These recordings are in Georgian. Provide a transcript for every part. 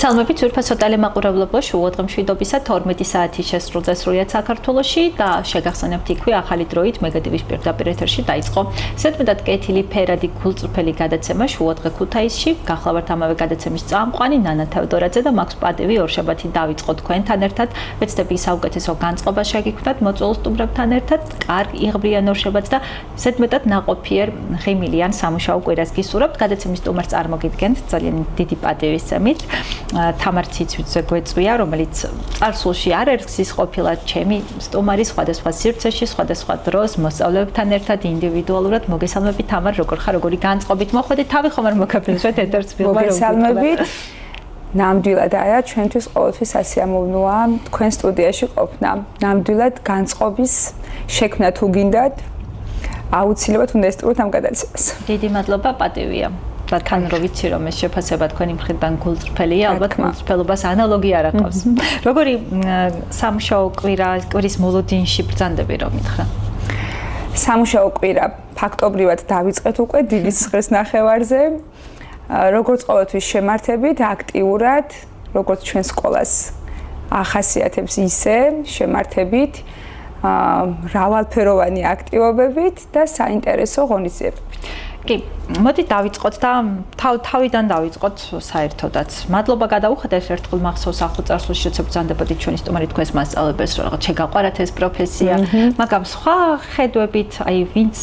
მოგესალმებით ძვირფასო ტელემაყურებლობო შუადღემშვიდობისა 12 საათი შესრულდეს როიათ საქართველოში და შეგახსენებთ იქვე ახალი დროით მეგატივის პირდაპირ ეთერში დაიწყო ზედმეტად კეთილი ფერადი გულწრფელი გადაცემა შუადღე ქუთაისში გახლავართ ამავე გადაცემის წამყვანი ნანა თევდორაძე და მაქს პატივი ორშაბათი დავიწყო თქვენთან ერთად ვეცდები საუკეთესო განწყობა შეგიქმნათ მოწვეულ სტუმრებთან ერთად კარგ იღბრიან ორშაბათს და ზედმეტად ნაყოფიერ ღიმილიან სამუშაო კვირას გისურვებთ გადაცემის სტუმარს წარმოგიდგენთ ძალიან დიდი პატივის წამით თამარ ციცვიძე გვეწვია, რომელიც წარსულში არ ერთხის ყოფილა ჩემი სტუმარი სხვადასხვა სივრცეში, სხვადასხვა დროს მოსწავლეებთან ერთად ინდივიდუალურად. მოგესალმებით თამარ, როგორ ხარ, როგორი განწყობით მოხვედით, თავი ხომ არ მოგაფრინდეთ ეთერს მიღმა. მოგესალმებით. ნამდვილად არა, ჩვენთვის ყოველთვის სასიამოვნოა თქვენ სტუდიაში ყოფნა. ნამდვილად განწყობის შექმნა თუ გინდათ, აუცილებლად უნდა ესწროთ ამ გადაცემას. დიდი მადლობა, პატივია. და თან რო ვიცი რომ ეს შეფასება თქვენი მხრიდან გულწრფელია, ალბათ გულწრფელობას ანალოგი არ აყავს. როგორი სამუშაო კვირის მოლოდინში ბრძანდები რომ მითხრა? სამუშაო კვირა ფაქტობრივად დავიწყეთ უკვე დილის 9-ს ნახევარზე. როგორც ყოველთვის შემართებით აქტიურად, როგორც ჩვენ სკოლას ახასიათებს ისე შემართებით მრავალფეროვანი აქტივობებით და საინტერესო ღონისძიებებით. კი, მოდი დავიწყოთ და თავიდან დავიწყოთ საერთოდაც. მადლობა გადაუხადეთ ერთხელ მახსოვს ახლო წარსულში როცა ბრძანდებოდით ჩვენი სტუმარი თქვენს მასწავლებელს რომ რაღაც შეგაყვარათ ეს პროფესია, მაგრამ სხვა ხედვებით, აი ვინც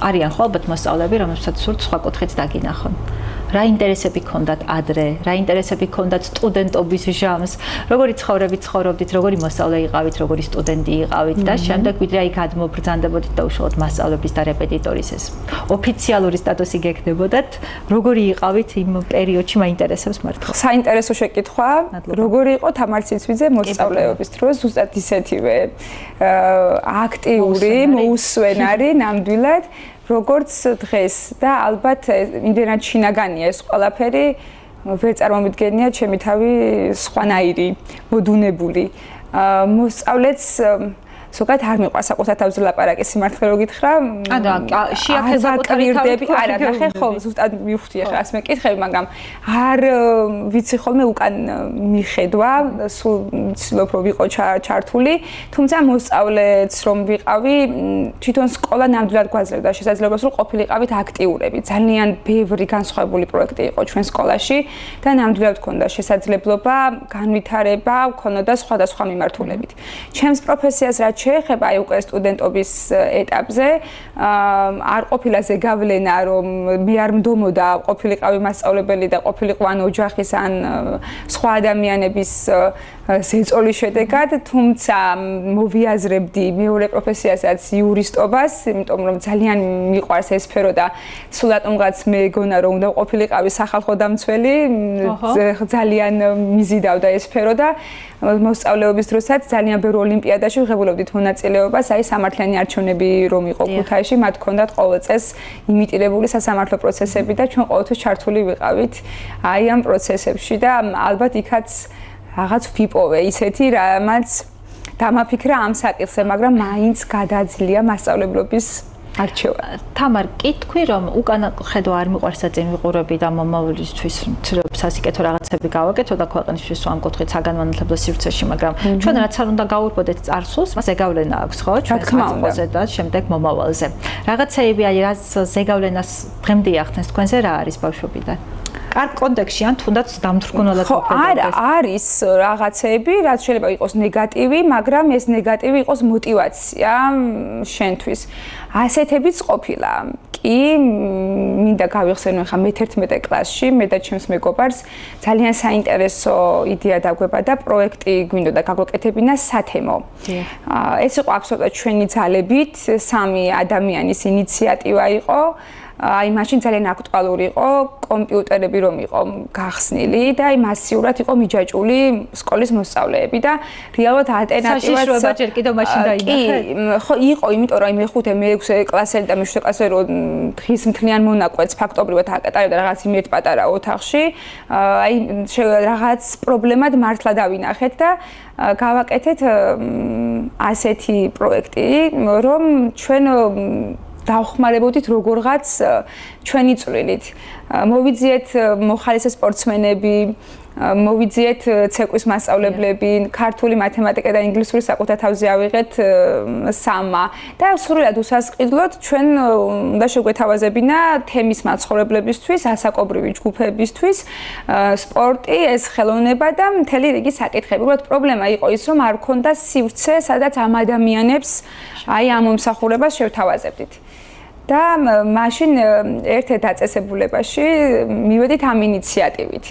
არიან ხო ალბათ მოსწავლეები, რომელსაც სურთ სხვა კუთხით დაგინახონ. რა ინტერესები გქონდათ ადრე, რა ინტერესები გქონდათ სტუდენტობის ჟამს, როგორი ცხოვრებით ცხოვრობდით, როგორი მოსწავლე იყავით, როგორი სტუდენტი იყავით და შემდეგ ვიდრე აი გადმობრძანდებოდით და უშუალოდ მასწავლების და რეპეტიტორის ეს ოფიციალური სტატუსი გეკნებოდათ, როგორი იყავით იმ პერიოდში მაინტერესებს მართლა. საინტერესო შეკითხვა, როგორი იყო თამარ ციცვიძე მოსწავლეობის დროს, ზუსტად ისეთივე აქტიური, მოუსვენარი, ნამდვილად როგორც დღეს და ალბათ იმდენად შინაგანია ეს ყველაფერი ვერ წარმომიდგენია ჩემი თავი სხვანაირი მოდუნებული მოსწავლეც ზოგადად არ მიყვარს საკუთარ თავზე ლაპარაკი სიმართლე რო გითხრა შეაქეზაკუთრდები არა ნახე ხო ზუსტად მივხვდი ახლა ასე მეკითხები მაგრამ არ ვიცი ხოლმე უკან მიხედვა სულ ცდილობ რომ ვიყო ჩართული თუმცა მოსწავლეც რომ ვიყავი თვითონ სკოლა ნამდვილად გვაძლევდა შესაძლებლობას რომ ყოფილიყავით აქტიურები ძალიან ბევრი განსხვავებული პროექტი იყო ჩვენ სკოლაში და ნამდვილად გქონდა შესაძლებლობა განვითარება გქონოდა სხვადასხვა მიმართულებით ჩემს პროფესიას რაც შეეხება აი უკვე სტუდენტობის ეტაპზე არ ყოფილა ზეგავლენა რომ მე არ მდომოდა ყოფილიყავი მასწავლებელი და ყოფილიყო ან ოჯახის ან სხვა ადამიანების ზეწოლის შედეგად თუმცა მოვიაზრებდი მეორე პროფესიასაც იურისტობას იმიტომ რომ ძალიან მიყვარს ეს სფერო და სულ რატომღაც მეგონა რომ უნდა ყოფილიყავი სახალხო დამცველი ძალიან მიზიდავდა ეს სფერო და მოსწავლეობის დროსაც ძალიან ბევრ ოლიმპიადაში ვღებულობდით მონაწილეობას, აი სამართლიანი არჩევნები რომ იყო ქუთაისში, მათ ჰქონდათ ყოველ წელს იმიტირებული სასამართლო პროცესები და ჩვენ ყოველთვის ჩართული ვიყავით აი ამ პროცესებში და ალბათ იქაც რაღაც ვიპოვე ისეთი რამაც დამაფიქრა ამ საკითხზე, მაგრამ მაინც გადაძლია მასწავლებლობის არჩევა. თამარ, კითხვი რომ უკანა ხედვა არ მიყვარს საწინ ვიყურები და მომავლისთვის სასიკეთო რაღაცები გავაკეთო და ქვეყნისთვის ამ კუთხით საგანმანათლებლო სივრცეში, მაგრამ ჩვენ რაც არ უნდა გავურბოდეთ წარსულს, მას ზეგავლენა აქვს, ხო? ჩვენ საწყოზე და შემდეგ მომავალზე. რაღაცეები აი რაც ზეგავლენას დღემდე ახდენს თქვენზე რა არის ბავშვობიდან? კარგ კონტექსტში ან თუნდაც დამთრგუნულად არა არის რაღაცეები რაც შეიძლება იყოს ნეგატივი მაგრამ ეს ნეგატივი იყოს мотиваცია შენთვის ასეთებიც ყოფილა კი მინდა გავიხსენო ხა მე-11 კლასში მე და ჩემს მეგობარს ძალიან საინტერესო იდეა დაგვება და პროექტი გვინდოდა გაგვეკეთებინა სათემო ეს იყო აბსოლუტურად ჩვენი ძალებით სამი ადამიანის ინიციატივა იყო აი მაშინ ძალიან აქტუალური იყო კომპიუტერები რომ იყო გახსნილი და აი მასიურად იყო მიჯაჭული სკოლის მოსწავლეები და რეალურად ალტერნატივაც საშიშროება ჯერ კიდევ მაშინ დაინახეთ? ხო იყო იმიტომ რომ აი მე-5 მე-6 კლასელი და მე-7 კლასელი რომ დღის მთლიან მონაკვეთს ფაქტობრივად აკატარებდა რაღაც იმერთ პატარა ოთახში აი რაღაც პრობლემად მართლა დავინახეთ და გავაკეთეთ ასეთი პროექტი რომ ჩვენ დავხმარებოდით როგორღაც ჩვენი წვლილით. მოვიძიეთ მოხალისე სპორტსმენები, მოვიძიეთ ცეკვის მასწავლებლები, ქართული, მათემატიკა და ინგლისური საკუთარ თავზე ავიღეთ 3 და სრულად უსასყიდლოდ ჩვენ უნდა შეგვეთავაზებინა თემის მაცხოვრებლებისთვის, ასაკობრივი ჯგუფებისთვის, სპორტი, ეს ხელოვნება და მთელი რიგი საკითხები. უბრალოდ პრობლემა იყო ის, რომ არ ქონდა სივრცე, სადაც ამ ადამიანებს აი ამ მომსახურებას შევთავაზებდით. და მაშინ ერთ-ერთ დაწესებულებაში მივედით ამ ინიციატივით.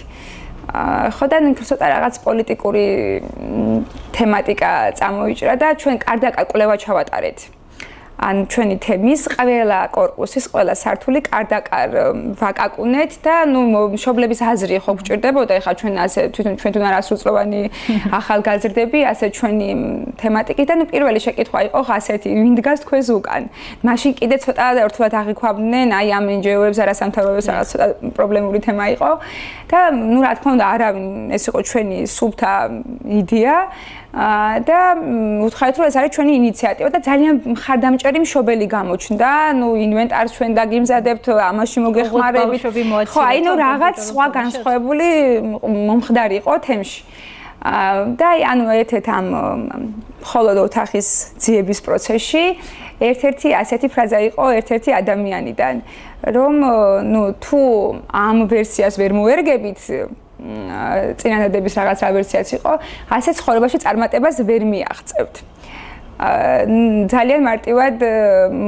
ხო და ცოტა რაღაც პოლიტიკური თემატიკა წამოიჭრა და ჩვენ კარდაკარ კვლევა ჩავატარეთ. ან ჩვენი თემის ყველა კორპუსის, ყველა სართული კარდაკარ ვაკაკუნეთ და მშობლების აზრი ხო გვჭირდებოდა. ეხლა ჩვენ ასე ჩვენ არასრულწლოვანი ახალგაზრდები, ასე ჩვენი თემატიკით და პირველი შეკითხვა იყო ასეთი, ვინ დგას თქვენს უკან. მაშინ კიდე ცოტა ერთულად აღიქვამდნენ, აი ამ NGO-ებს, არასამთავრობოებს რაღაც ცოტა პრობლემური თემა იყო და რა თქმა უნდა, არავინ ეს იყო ჩვენი სუფთა იდეა. და უთხარით რომ ეს არის ჩვენი ინიციატივა და ძალიან მხარდამჭერი მშობელი გამოჩნდა. ინვენტარს ჩვენ დაგიმზადებთ, ამაში მოგეხმარებით. ხო, აი რაღაც სხვა განსხვავებული მომხდარი იყო თემში. და ერთ-ერთ ამ მხოლოდ ოთახის ძიების პროცესში ერთ-ერთი ასეთი ფრაზა იყო ერთ-ერთი ადამიანიდან, რომ თუ ამ ვერსიას ვერ მოერგებით წინადადების რაღაც ვერსიაც იყო, ასე ცხოვრებაში წარმატებას ვერ მიაღწევთ. ძალიან მარტივად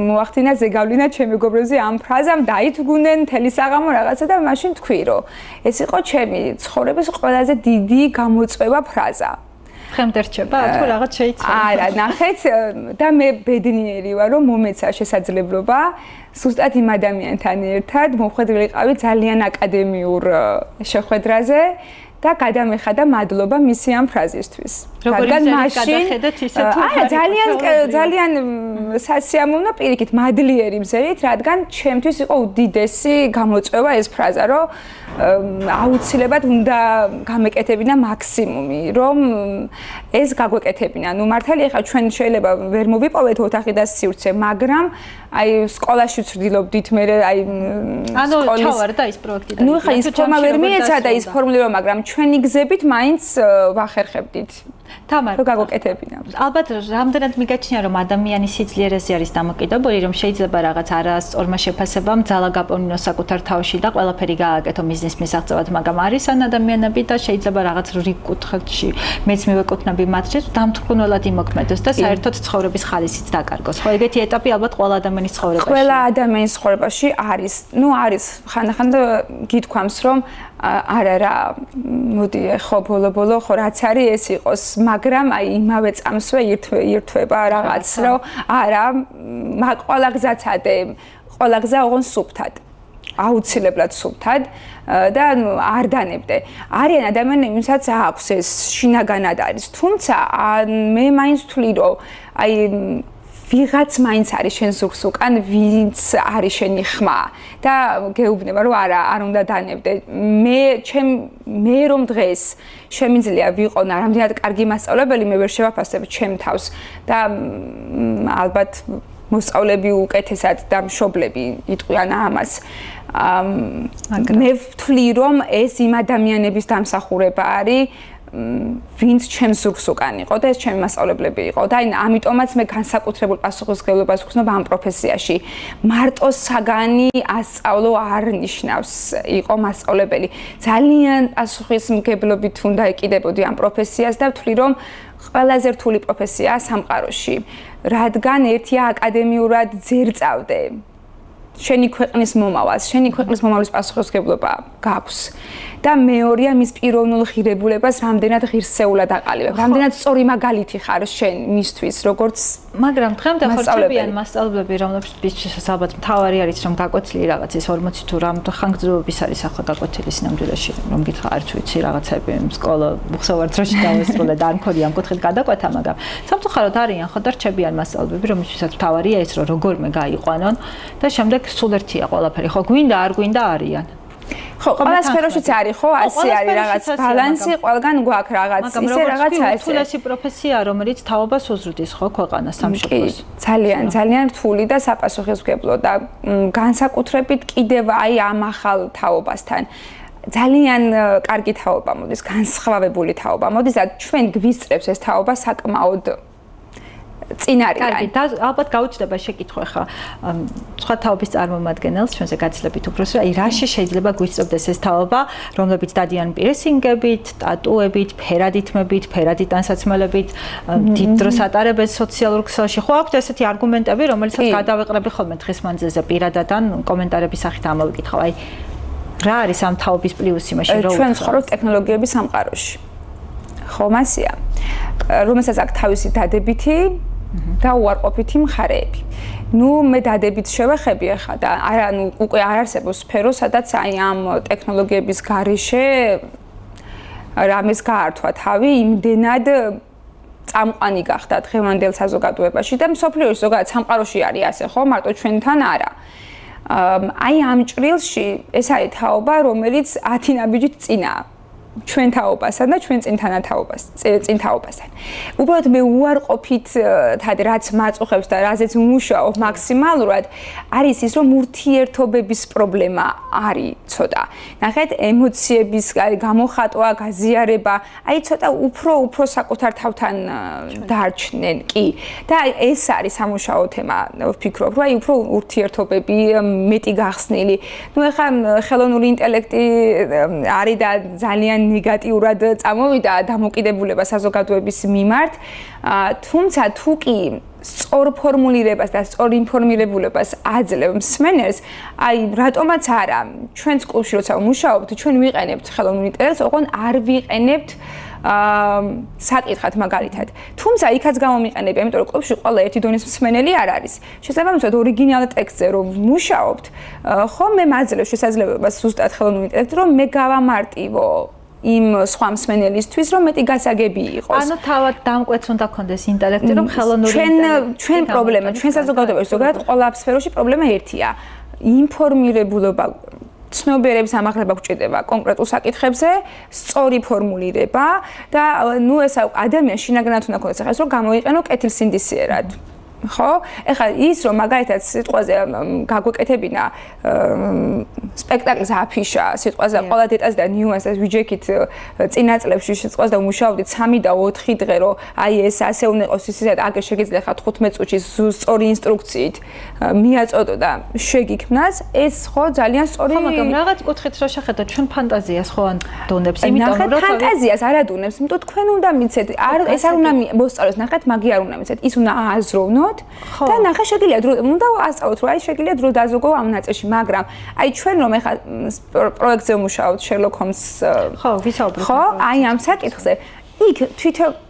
მოახდინა ზეგავლინა ჩემ მეგობრებზე ამ ფრაზამ, დაითგუნენ მთელი საღამო რაღაცა და მაშინ თქვი, რომ ეს იყო ჩემი ცხოვრების ყველაზე დიდი გამოწვევა ფრაზა. ხემდე რჩება თუ რაღაც შეიძლება? არა, ნახეთ და მე ბედნიერი ვარ, რომ მომეცა შესაძლებლობა ზუსტად იმ ადამიანთან ერთად მოხვედრილიყავი ძალიან აკადემიურ შეხვედრაზე და გადამეხადა მადლობა მისი ამ ფრაზისთვის. რადგან გადახედეთ ისე თუ ძალიან სასიამოვნო პირიქით მადლიერი მზერით, რადგან ჩემთვის იყო უდიდესი გამოწვევა ეს ფრაზა, რომ აუცილებლად უნდა გამეკეთებინა მაქსიმუმი, რომ ეს გაგვეკეთებინა. მართალია, ახლა ჩვენ შეიძლება ვერ მოვიპოვეთ ოთახი და სივრცე, მაგრამ აი სკოლაში ვცდილობდით მე აი სკოლის ჩავარდა ის პროექტი და ახლა ის ფორმა ვერ მიეცადა ის ფორმულირება, მაგრამ ჩვენი გზებით მაინც ვახერხებდით. თამარ, რო გაგოკეთებინა. ალბათ რამდენად მიგაჩნია რომ ადამიანის სიძლიერეზე არის დამოკიდებული, რომ შეიძლება რაღაც არასწორმა შეფასებამ ძალა გაპოვნინოს საკუთარ თავში და ყველაფერი გააკეთო მიზნის მისაღწევად, მაგრამ არის ან ადამიანები და შეიძლება რაღაც რიგ კუთხეში მეც მივეკუთვნები მათთვის დამთვრუნველად იმოქმედოს და საერთოდ ცხოვრების ხალისიც დაკარგოს. ხო, ეგეთი ეტაპი ალბათ ყველა ადამიანის ცხოვრებაში. ყველა ადამიანის ცხოვრებაში არის. არის ხანდახან გითქვამს რომ არა, მოდი ხო ბოლო ხო რაც არის ეს იყოს, მაგრამ აი იმავე წამსვე ირთვება რაღაც, რომ არა, ყველა გზაცადე, ყველა გზა ოღონ სუფთად. აუცილებლად სუფთად და არ დანებდე. არიან ადამიანები, ვისაც აქვს ეს შინაგანად არის, თუმცა მე მაინც ვთვლი, რომ აი ვიღაც მაინც არის შენ ზურგს უკან, ვინც არის შენი ხმა და გეუბნება რომ არ უნდა დანებდე. მე რომ დღეს შემიძლია ვიყო რამდენად კარგი მასწავლებელი, მე ვერ შევაფასებ ჩემ თავს და ალბათ მოსწავლეები უკეთესად და მშობლები იტყვიან ამას. მე ვთვლი რომ ეს იმ ადამიანების დამსახურება არის, ვინც ჩემს ზურგს უკან იყო და ეს ჩემი მასწავლებლები იყო და ამიტომაც მე განსაკუთრებულ პასუხისმგებლობას ვხსნობ ამ პროფესიაში. მარტო საგანი ასწავლო არ ნიშნავს იყო მასწავლებელი. ძალიან პასუხისმგებლობით უნდა ეკიდებოდი ამ პროფესიას და ვთვლი რომ ყველაზე რთული პროფესიაა სამყაროში, რადგან ერთია აკადემიურად ძერწავდე შენი ქვეყნის მომავალს, შენი ქვეყნის მომავლის პასუხისმგებლობა გაქვს და მეორეა მის პიროვნულ ღირებულებას რამდენად ღირსეულად აყალიბებ, რამდენად სწორი მაგალითი ხარ შენ მისთვის, როგორც მაგრამ დღემდე ხორცებიან მასწავლებლები, რომლებიც ალბათ მთავარი არის რომ გაკვეთილი რაღაც ის 40 თუ რამ ხანგრძლივობის არის ახლა გაკვეთილი სინამდვილეში, რომ გითხრა არც ვიცი რაღაცები სკოლა უხსოვარ დროში დავესრულე და არ მქონია ამ კუთხით გადაკვეთა, მაგრამ სამწუხაროდ არიან ხო და რჩებიან მასწავლებლები, რომლებსაც მთავარია ის რომ როგორმე გაიყვანონ და შემდეგ სულ ერთია ყველაფერი, ხო გვინდა არ გვინდა არიან. ხო, ყველა სფეროშიც არის, ხო, ასე არის რაღაც ბალანსი, ყველგან გვაქვს რაღაც, ისე რაღაცა ესე. რთულესი პროფესია, რომელიც თაობას უზრდის, ხო, ქვეყანას სამშობლოს. ძალიან რთული და sapasუხისმგებლო და განსაკუთრებით კიდევ აი ამ ახალ თაობასთან. ძალიან კარგი თაობა მოდის, განსხვავებული თაობა მოდის და ჩვენ გვისწრებს ეს თაობა საკმაოდ წინარიდან. კარგი, და ალბათ გაუჩნდება შეკითხვა ხა სხვა თაობის წარმომადგენელს ჩვენზე გაცილებით უფროს, აი რაში შეიძლება გვისწრებდეს ეს თაობა, რომლებიც დადიან პირსინგებით, ტატუებით, ფერადითმებით, ფერადი ტანსაცმელებით, დიდ დროს ატარებენ სოციალურ ქსელში. ხო აქვთ ესეთი არგუმენტები, რომელიცაც გადავეყრები ხოლმე დღის მანძილზე პირადად ან კომენტარების სახით ამოვიკითხავ. აი რა არის ამ თაობის პლუსი მაშინ რო ჩვენ ვცხოვრობთ ტექნოლოგიების სამყაროში. ხო, მასია. რომელსაც აქვს თავისი დადებითი და უარყოფითი მხარეები. ნუ მე დადებით შევეხები ახლა და არა ნუ უკვე არ არსებობს სფერო, სადაც აი ამ ტექნოლოგიების გარეშე რამეს გაართვა თავი, იმდენად წამყვანი გახდა დღევანდელ საზოგადოებაში და მსოფლიოში ზოგადად სამყაროში არის ასე, ხო, მარტო ჩვენთან არა. აი ამ ჭრილში ეს არის თაობა, რომელიც 10 ნაბიჯით წინაა. ჩვენ თაობასთან და ჩვენ წინ თაობასთან. უბრალოდ მე უარყოფით რაც მაწუხებს და რაზეც მუშაობ მაქსიმალურად არის ის რომ ურთიერთობების პრობლემა არის ცოტა. ნახეთ ემოციების გამოხატვა, გაზიარება, აი ცოტა უფრო საკუთარ თავთან დარჩნენ კი. და ეს არის სამუშაო თემა, ვფიქრობ, რომ აი უფრო ურთიერთობები მეტი გახსნილი. ნუ ეხლა ხელოვნური ინტელექტი არის და ძალიან ნეგატიურად წამოვიდა დამოკიდებულება საზოგადოების მიმართ, თუმცა თუ კი სწორ ფორმულირებას და სწორ ინფორმირებულებას აძლევ მსმენელს, აი რატომაც არა, ჩვენს კლუბში როცა ვმუშაობთ, ჩვენ ვიყენებთ ხელოვნურ ინტელექტს, ოღონ არ ვიყენებთ საკითხად მაგალითად. თუმცა იქაც გამომიყენებია, იმიტომ რომ კლუბში ყველა ერთი დონის მსმენელი არ არის. შესაბამისად ორიგინალ ტექსტზე რომ ვმუშაობთ, ხო მე მაძლევ შესაძლებლობას ზუსტად ხელოვნურ ინტელექტს, რომ მე გავამარტივო იმ სხვა მსმენელისთვის რომ მეტი გასაგები იყოს. ანუ თავად დამკვეთს უნდა კონდეს ინტელექტი რომ ხელოვნური ჩვენ პრობლემა, ჩვენ საზოგადოებაში ზოგადად ყველა სფეროში პრობლემა ერთია. ინფორმირებულობა ცნობიერების ამაღლება გვჭირდება კონკრეტულ საკითხებზე, სწორი ფორმულირება და ნუ ეს ადამიანს შინაგანად უნდა ქონდეს ახლა ეს რომ გამოიყენო კეთილსინდისიერად. ხო? ეხლა ის რომ მაგალითად სიტყვაზე გაგვეკეთებინა სპექტაკლის აფიშა, სიტყვაზე ყველა დეტალს და ნიუანსს ვიჯექით წინა წლებში სიტყვაზე და ვმუშაობდით 3 და 4 დღე რომ აი ეს ასე უნდა იყოს ისეთ აგერ შეგიძლია ხა 15 წუთში სწორი ინსტრუქციით მიაწოდო და შეგიქმნას, ეს ხო ძალიან სწორი. ხო, მაგრამ რაღაც კუთხით რო შეხედოთ ჩვენ ფანტაზიას ხო ან დონებს, იმიტომ რომ ფანტაზიას არ ადუნებს, იმიტომ თქვენ უნდა მიცეთ, ეს არ უნდა მოსწავლოს, ნახეთ, მაგი არ უნდა მიცეთ, ის უნდა ააზროვნო და ნახე შეგიძლია დრო უნდა ასწავლოთ რომ აი შეგიძლია დრო დაზოგო ამ ნაწილში, მაგრამ აი ჩვენ რომ ეხა პროექტზე ვმუშაობთ Sherlock Holmes ხო ვისაუბრეთ ხო აი ამ საკითხზე იქ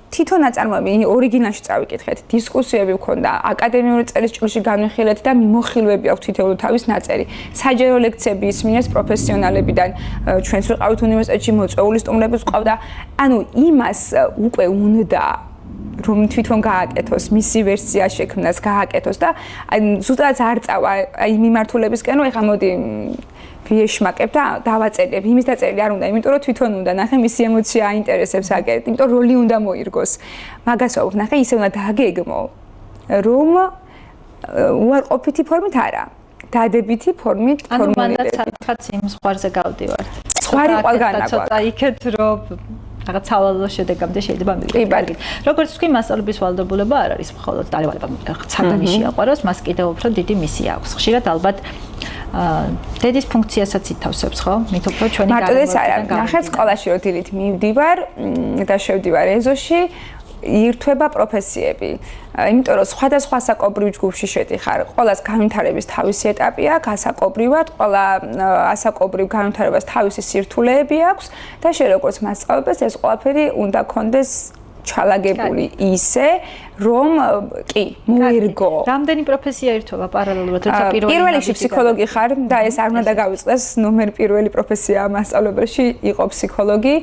თვითონ ნაწარმოები ორიგინალში წავიკითხეთ, დისკუსიები ვქონდა, აკადემიური წელისჭრილში განვიხილეთ და მიმოხილვები აქვს თითოეულ თავის ნაწერი. საჯარო ლექციები ისმინეს პროფესიონალებიდან, ჩვენც ვიყავით უნივერსიტეტში, მოწვეული სტუმრები ვყავდა. ანუ იმას უკვე უნდა რომ თვითონ გააკეთოს, მისი ვერსია შექმნას, გააკეთოს და ზუსტად არ წავა აი მიმართულებისკენ, რომ ეხლა მოდი ვიეშმაკებ და დავაწერებ. იმის დაწერილი არ უნდა, იმიტომ რომ თვითონ უნდა ნახე მისი ემოცია აინტერესებს აგერ, იმიტომ როლი უნდა მოირგოს. მაგას ვაუბრობ, ნახე ისე უნდა დააგეგმო, რომ უარყოფითი ფორმით არა, დადებითი ფორმით ფორმულირებით. ანუ მანდაც საერთოდ იმ ზღვარზე გავდივართ. ზღვარი ყველგანა გვაქვს. ცოტა იქეთ რომ რაღაც სავალალო შედეგამდე შეიძლება მივიდეთ. როგორც თქვი, მასწავლების ვალდებულება არ არის მხოლოდ დავალება ცადანი შეაყვაროს, მას კიდევ უფრო დიდი მისია აქვს. ხშირად ალბათ დედის ფუნქციასაც ითავსებს, ხო? მით უფრო ჩვენი მარტო ეს არა. ნახეთ, სკოლაში რო დილით მივდივარ და შევდივარ ეზოში, ირთვება პროფესიები. იმიტომ რომ სხვადასხვა ასაკობრივ ჯგუფში შედიხარ, ყველას განვითარების თავისი ეტაპი აქვს, ასაკობრივად, ყველა ასაკობრივ განვითარებას თავისი სირთულეები აქვს და შენ როგორც მასწავლებელი ეს ყველაფერი უნდა კონდეს ჩალაგებული ისე, რომ კი, მოირგო. რამდენი პროფესია ირთვება პარალელურად, როცა პირველ რიგში ფსიქოლოგი ხარ და ეს არ უნდა გავიწყდეს, ნომერ პირველი პროფესია მასწავლებელში იყო ფსიქოლოგი.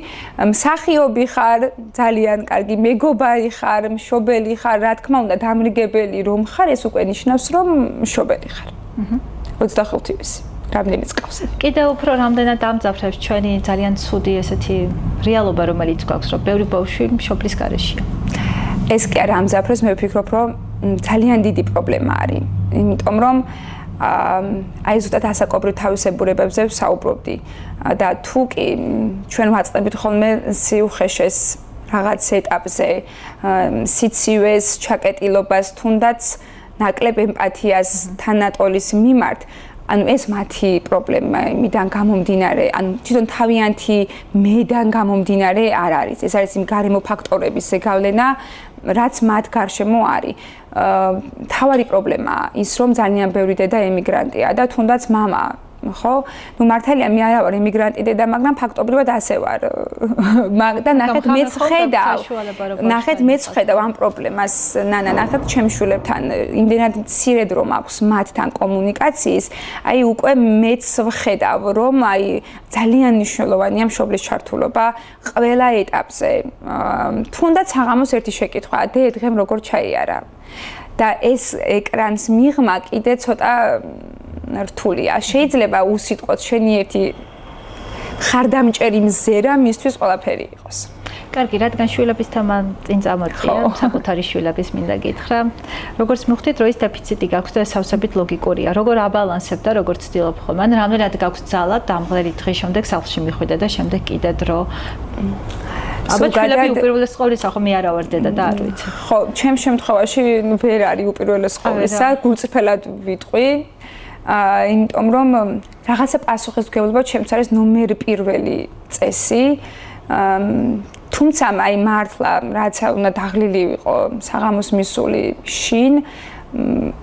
მსახიობი ხარ, ძალიან კარგი მეგობარი ხარ, მშობელი ხარ, რა თქმა უნდა, დამრიგებელი რომ ხარ, ეს უკვე ნიშნავს, რომ მშობელი ხარ. 25 ისი. რამდენიც ყავს. კიდევ უფრო რამდენად ამძაფრებს ჩვენი ძალიან ცუდი ესეთი რეალობა, რომელიც გვაქვს, რომ ბევრი ბავშვი მშობლის გარეშეა. ეს კი არ ამძაფრებს, მე ვფიქრობ, რომ ძალიან დიდი პრობლემა არის. იმიტომ რომ აი ზუსტად ასაკობრივ თავისებურებებზე ვსაუბრობდი და თუ კი ჩვენ ვაწყდებით ხოლმე სიუხეშეს რაღაც ეტაპზე სიცივეს ჩაკეტილობას თუნდაც ნაკლებ ემპათიას თანატოლის მიმართ ანუ ეს მათი პრობლემიდან გამომდინარე ანუ თვითონ თავიანთი მედან გამომდინარე არ არის ეს არის იმ გარემო ფაქტორების ზეგავლენა რაც მათ გარშემო არის თავარი პრობლემაა ის რომ ძალიან ბევრი დედა ემიგრანტია და თუნდაც მამა ხო? ნუ მართალია მე არა ვარ ემიგრანტი დედა, მაგრამ ფაქტობრივად ასე ვარ. და ნახეთ მეც ხედავ ამ პრობლემას. ნახეთ ჩემ შვილებთან იმდენად მცირე დრო მაქვს მათთან კომუნიკაციის, აი უკვე მეც ვხედავ, რომ აი ძალიან მნიშვნელოვანია მშობლის ჩართულობა ყველა ეტაპზე. თუნდაც საღამოს ერთი შეკითხვა, დღემ როგორ ჩაიარა? და ეს ეკრანს მიღმა კიდე ცოტა რთულია. შეიძლება უსიტყვოდ შენი ერთი ხარდამჭერი მზერა მისთვის ყველაფერი იყოს. კარგი, რადგან შვილების თემა წინ წამოწია, საკუთარი შვილების მინდა გითხრა. როგორც მივხვდით, როის დეფიციტი გაქვს და სავსებით ლოგიკურია. როგორ აბალანსებ და როგორ ცდილობ ხოლმე? ან რამდენად გაქვს ძალა დამღლელი დღის შემდეგ სახლში მიხვიდე და შემდეგ კიდე დრო. აბა შვილები უპირველეს ყოვლისა ხო მე არა ვარ დედა და არ ვიცი. ხო, ჩემ შემთხვევაში ვერ არის უპირველეს ყოვლისა, გულწრფელად ვიტყვი. იმიტომ რომ რაღაცა პასუხისმგებლობა ჩემს არის ნომერ პირველი წესი. თუმცა აი მართლა რაც უნდა დაღლილი ვიყო საღამოს მისული შინ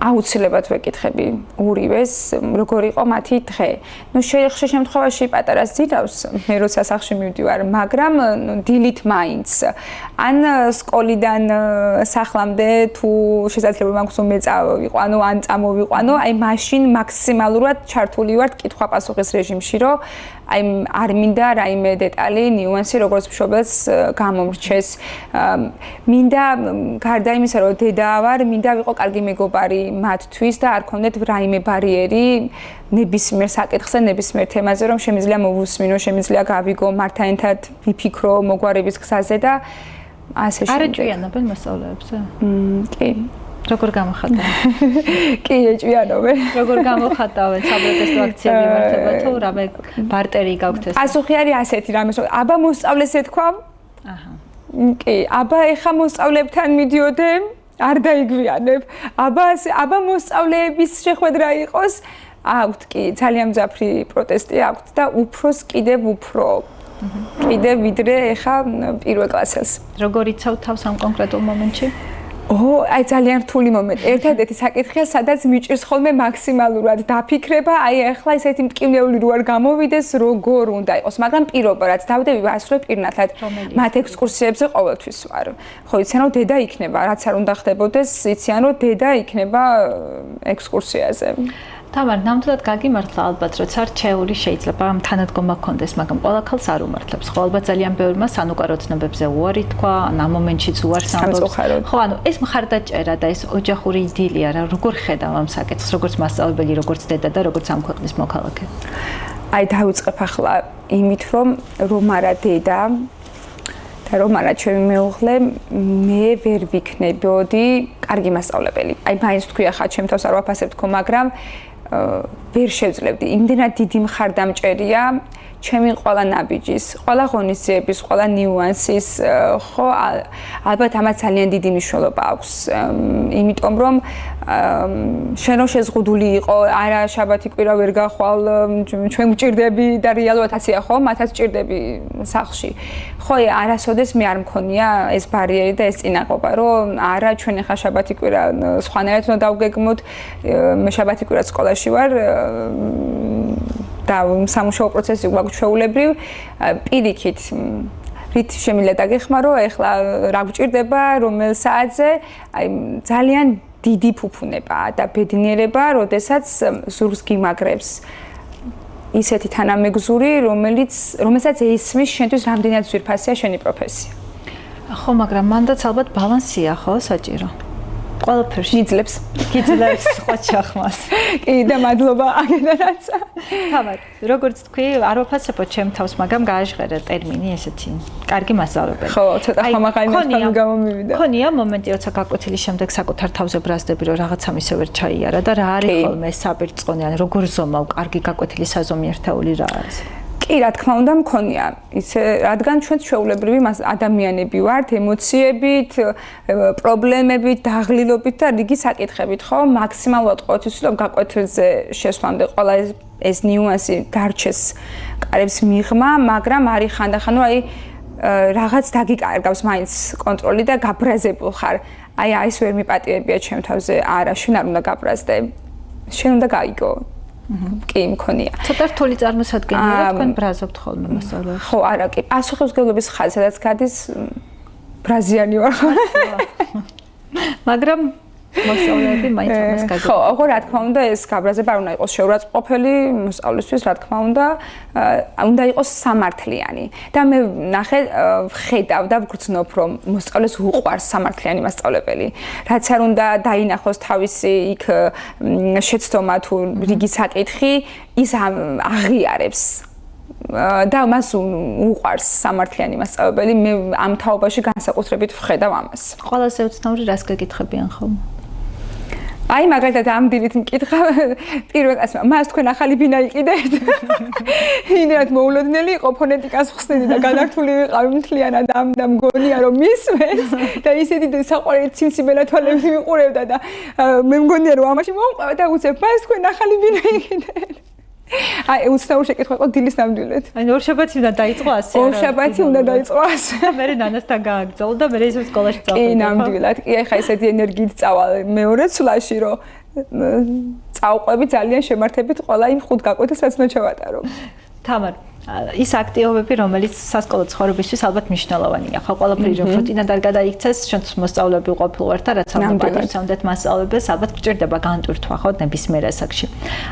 აუცილებლად ვეკითხები ორივეს როგორ იყო მათი დღე. ნუ ხშირ შემთხვევაში პატარას ძირავს მე როცა სახლში მივდივარ, მაგრამ დილით მაინც ან სკოლიდან სახლამდე თუ შესაძლებელი მაქვს რომ მეწავიყვანო ან წამოვიყვანო, აი მაშინ მაქსიმალურად ჩართული ვარ კითხვა-პასუხის რეჟიმში, რომ აი არ მინდა რაიმე დეტალი, ნიუანსი როგორც მშობელს გამომრჩეს. მინდა გარდა იმისა, რომ დედა ვარ, მინდა ვიყო კარგი მეგობარი მათთვის და არ ქონდეთ რაიმე ბარიერი ნებისმიერ საკითხზე, ნებისმიერ თემაზე, რომ შემიძლია მოვუსმინო, შემიძლია გავიგო, მართან ერთად ვიფიქრო მოგვარების გზაზე და ასე შემდეგ. არ ეჭვიანობენ მასწავლებლებზე? კი. როგორ გამოხატავენ? კი, ეჭვიანობენ. როგორ გამოხატავენ საპროტესტო აქციები იმართება თუ რამე ბარტერი გაქვთ ეს? პასუხი არის ასეთი რამე, რომ აბა მოსწავლეს ეთქვა? აჰა. კი, აბა ეხა მოსწავლებთან მიდიოდე? არ დაიგვიანებ. აბა მოსწავლეების შეხვედრა იყოს? აქვთ კი, ძალიან მძაფრი პროტესტი აქვთ და უფროს კიდევ უფრო. კიდევ ვიდრე ეხა პირველ კლასელს. როგორ იცავ თავს ამ კონკრეტულ მომენტში? აი ძალიან რთული მომენტი. ერთადერთი საკითხია, სადაც მიჭირს ხოლმე მაქსიმალურად დაფიქრება, აი ახლა ესეთი მტკივნეული რო არ გამოვიდეს, როგორ უნდა იყოს, მაგრამ პირობა რაც დავდები ვასრულებ პირნათლად. მათ ექსკურსიებზე ყოველთვის ვარ. ხო, იციან რომ დედა იქნება, რაც არ უნდა ხდებოდეს, იციან რომ დედა იქნება ექსკურსიაზე. თამარ, ნამდვილად გაგიმართლა ალბათ, რომ არჩეული შეიძლება თანადგომა გქონდეს, მაგრამ ყველა ქალს არ უმართლებს. ხო, ალბათ ძალიან ბევრმა სანუკვარო ცნობებზე უარი თქვა, ამ მომენტშიც უარს ამბობს. ხო, ანუ ეს მხარდაჭერა და ეს ოჯახური იდილია რა, როგორ ხედავ ამ საკითხს, როგორც მასწავლებელი, როგორც დედა და როგორც ამ ქვეყნის მოქალაქე? აი დავიწყებ ახლა იმით, რომ არა დედა და რომ არა ჩემი მეუღლე, მე ვერ ვიქნებოდი კარგი მასწავლებელი. აი მაინც თქვი ახლა ჩემ თავს არ ვაფასებ თქო, მაგრამ ვერ შევძლებდი. იმდენად დიდი მხარდამჭერია ჩემი ყველა ნაბიჯის, ყველა ღონისძიების, ყველა ნიუანსის, ხო, ალბათ ამას ძალიან დიდი მნიშვნელობა აქვს. იმიტომ რომ შენ რომ შეზღუდული იყო, არა შაბათი კვირა ვერ გახვალ, ჩვენ გვჭირდები და რეალურად ასეა ხო, მათაც ჭირდები სახლში. ხო, არასოდეს მე არ მქონია ეს ბარიერი და ეს წინააღობა, რომ არა ჩვენ ახლა შაბათი კვირა სხვანაირად უნდა დავგეგმოთ, მე შაბათი კვირა სკოლაში ვარ და სამუშაო პროცესი გვაქვს ჩვეულებრივ, პირიქით რით შემიძლია დაგეხმარო, ეხლა რა გვჭირდება, რომელ საათზე, აი ძალიან დიდი ფუფუნებაა და ბედნიერება, როდესაც ზურგს გიმაგრებს ისეთი თანამეგზური, რომელსაც ესმის შენთვის რამდენად ძვირფასია შენი პროფესია. ხო, მაგრამ მანდაც ალბათ ბალანსია, ხო, საჭირო. ყველაფერში გიძლებს სხვა ჩახმას. კი და მადლობა აგენაც. თამარ, როგორც თქვი, არ ვაფასებო ჩემ თავს, მაგრამ გააჟღერა ტერმინი ესეთი. კარგი მასწავლებელი. ხო, ცოტა ხომახაინასთან გამომივიდა. ქონია მომენტი, როცა გაკვეთილის შემდეგ საკუთარ თავზე ბრაზდები, რომ რაღაცა მისე ვერ ჩაიარა და რა არის ხოლმე საპირწყონი, ან როგორ ზომავ, კარგი გაკვეთილის საზომი ერთეული რა არის? კი, რა თქმა უნდა, მქონია. ისე, რადგან ჩვენ ჩვეულებრივი ადამიანები ვართ, ემოციებით, პრობლემებით, დაღლილობით და რიგი საკითხებით, ხო? მაქსიმალურად ყოველთვის ვცდილობ გაკვეთილზე შესვლამდე ყველა ეს ნიუანსი დარჩეს კარებს მიღმა, მაგრამ არის ხანდახან, აი რაღაც დაგიკარგავს მაინც კონტროლი და გაბრაზებულ ხარ. აი ეს ვერ მიპატიებია ჩემ თავზე. არა, შენ არ უნდა გაბრაზდე. შენ უნდა გაიგო. კი, მქონია. ცოტა რთული წარმოსადგენია, რომ თქვენ ბრაზობთ ხოლმე მასწავლებლებს. ხო, არა, კი. პასუხისმგებლობის ხაზი, სადაც გადის ბრაზიანი ვარ ხო? მაგრამ მოსწავლეები მაინც ამას გაგებენ. ხო, ხო, რა თქმა უნდა, ეს გაბრაზება არ უნდა იყოს შეურაცხყოფელი მოსწავლისთვის, რა თქმა უნდა, უნდა იყოს სამართლიანი. და მე ნახე, ვხედავ და ვგრძნობ, რომ მოსწავლეს უყვარს სამართლიანი მასწავლებელი. რაც არ უნდა დაინახოს თავისი იქ შეცდომა თუ რიგი საკითხი, ის აღიარებს. და მას უყვარს სამართლიანი მასწავლებელი. მე ამ თაობაში განსაკუთრებით ვხედავ ამას. ყველაზე უცნაური რას გეკითხებიან ხოლმე? აი მაგალითად ამ დილით მკითხა პირველ ასმა მას თქვენ ახალი ბინა იყიდეთ. ინერად მოულოდნელი იყო ფონეტიკას ხსნიდი და განართული ვიყავი მთლიანად და მგონია რომ მისმენს და ისეთი საყვარელი ციმციბელა თვალები მიყურებდა და მე მგონია რომ ამაში მოვყვება და უცებ მას თქვენ ახალი ბინა იყიდეთ. აი უცნაური შეკითხვა იყო დილის ნამდვილად. აი ორშაბათი უნდა დაიწყო ასე. ორშაბათი უნდა დაიწყო ასე. მე ნანასთან გააგრძელო და მე ისე სკოლაში წავედი. კი, ნამდვილად. კი, ახლა ესეთი ენერგიით წავალ მეორე ცვლაში, რომ წავყვები ძალიან შემართებით ყველა იმ ხუთ გაკვეთილს, რაც უნდა ჩავატარო. თამარ, ის აქტივობები, რომელიც სასკოლო ცხოვრებისთვის ალბათ მნიშვნელოვანია. ხო, ყველაფერი რომ რუტინად არ გადაიქცეს, ჩვენც მოსწავლეები ყოფილ ვართ და რაც ალბათ პატივცემდეთ მასწავლებელს, ალბათ გჭირდება განტვირთვა, ხო, ნებისმიერ ასაკში.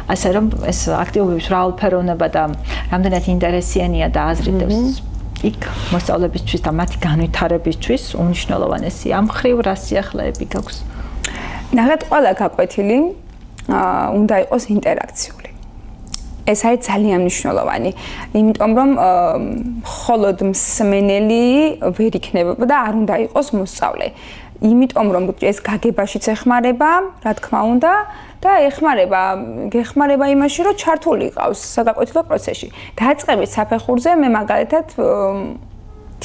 ასე რომ ეს აქტივობების მრავალფეროვნება და რამდენად ინტერესიანია და აზრიდებს იქ მოსწავლებისთვის და მათი განვითარებისთვის უმნიშვნელოვანესია. ამ ხრივ რა სიახლეები გაქვს? ნახეთ, ყველა გაკვეთილი უნდა იყოს ინტერაქციული. ეს არის ძალიან მნიშვნელოვანი, იმიტომ რომ მხოლოდ მსმენელი ვერ იქნებოდა და არ უნდა იყოს მოსწავლე. იმიტომ რომ ეს გაგებაშიც ეხმარება, რა თქმა უნდა, და გეხმარება იმაში, რომ ჩართული იყავს საგაკვეთილო პროცესში. დაწყებით საფეხურზე მე მაგალითად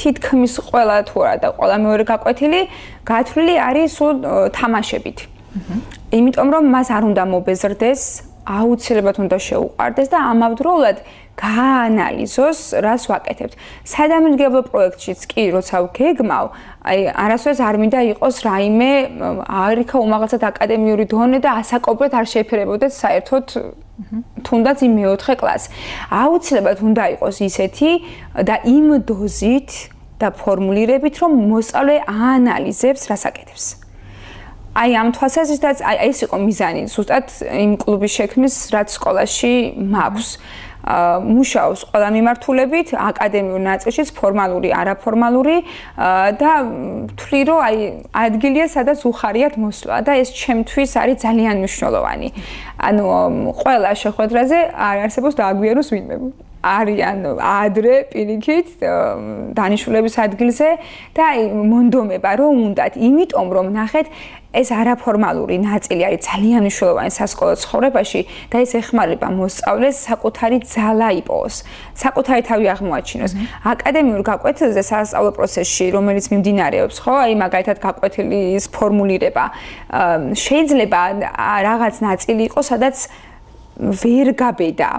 თითქმის ყველა თუ არა და ყველა მეორე გაკვეთილი გათვლილი არის სულ თამაშებით. იმიტომ რომ მას არ უნდა მობეზრდეს, აუცილებლად უნდა შეუყვარდეს და ამავდროულად გააანალიზოს, რას ვაკეთებთ. სადამინგებლო პროექტშიც კი, როცა ვგეგმავ, აი არასდროს არ მინდა იყოს რაიმე არ იქა უმაღლესად აკადემიური დონე და ასაკობრივად არ შეიფერებოდეს საერთოდ თუნდაც იმ მეოთხე კლასს. აუცილებლად უნდა იყოს ისეთი და იმ დოზით და ფორმულირებით, რომ მოსწავლე აანალიზებს, რას აკეთებს. აი ამ თვალსაზრისით ეს იყო მიზანი ზუსტად იმ კლუბის შექმნის, რაც სკოლაში მაქვს. მუშაობს ყველა მიმართულებით, აკადემიურ ნაწილშიც, ფორმალური, არაფორმალური და ვთვლი, რომ აი ადგილია, სადაც უხარიათ მოსვლა და ეს ჩემთვის არის ძალიან მნიშვნელოვანი. ანუ ყველა შეხვედრაზე არ არსებობს დააგვიაროს ვინმე. არიან ადრე პირიქით დანიშნულების ადგილზე და აი მონდომება რომ უნდათ, იმიტომ რომ ნახეთ ეს არაფორმალური ნაწილი არის ძალიან მნიშვნელოვანი სასკოლო ცხოვრებაში და ეს ეხმარება მოსწავლეს საკუთარი ძალა იპოვოს, საკუთარი თავი აღმოაჩინოს. აკადემიურ გაკვეთილზე სასწავლო პროცესში, რომელიც მიმდინარეობს, ხო, აი მაგალითად გაკვეთილის ფორმულირება, შეიძლება რაღაც ნაწილი იყოს, სადაც ვერ გაბედა.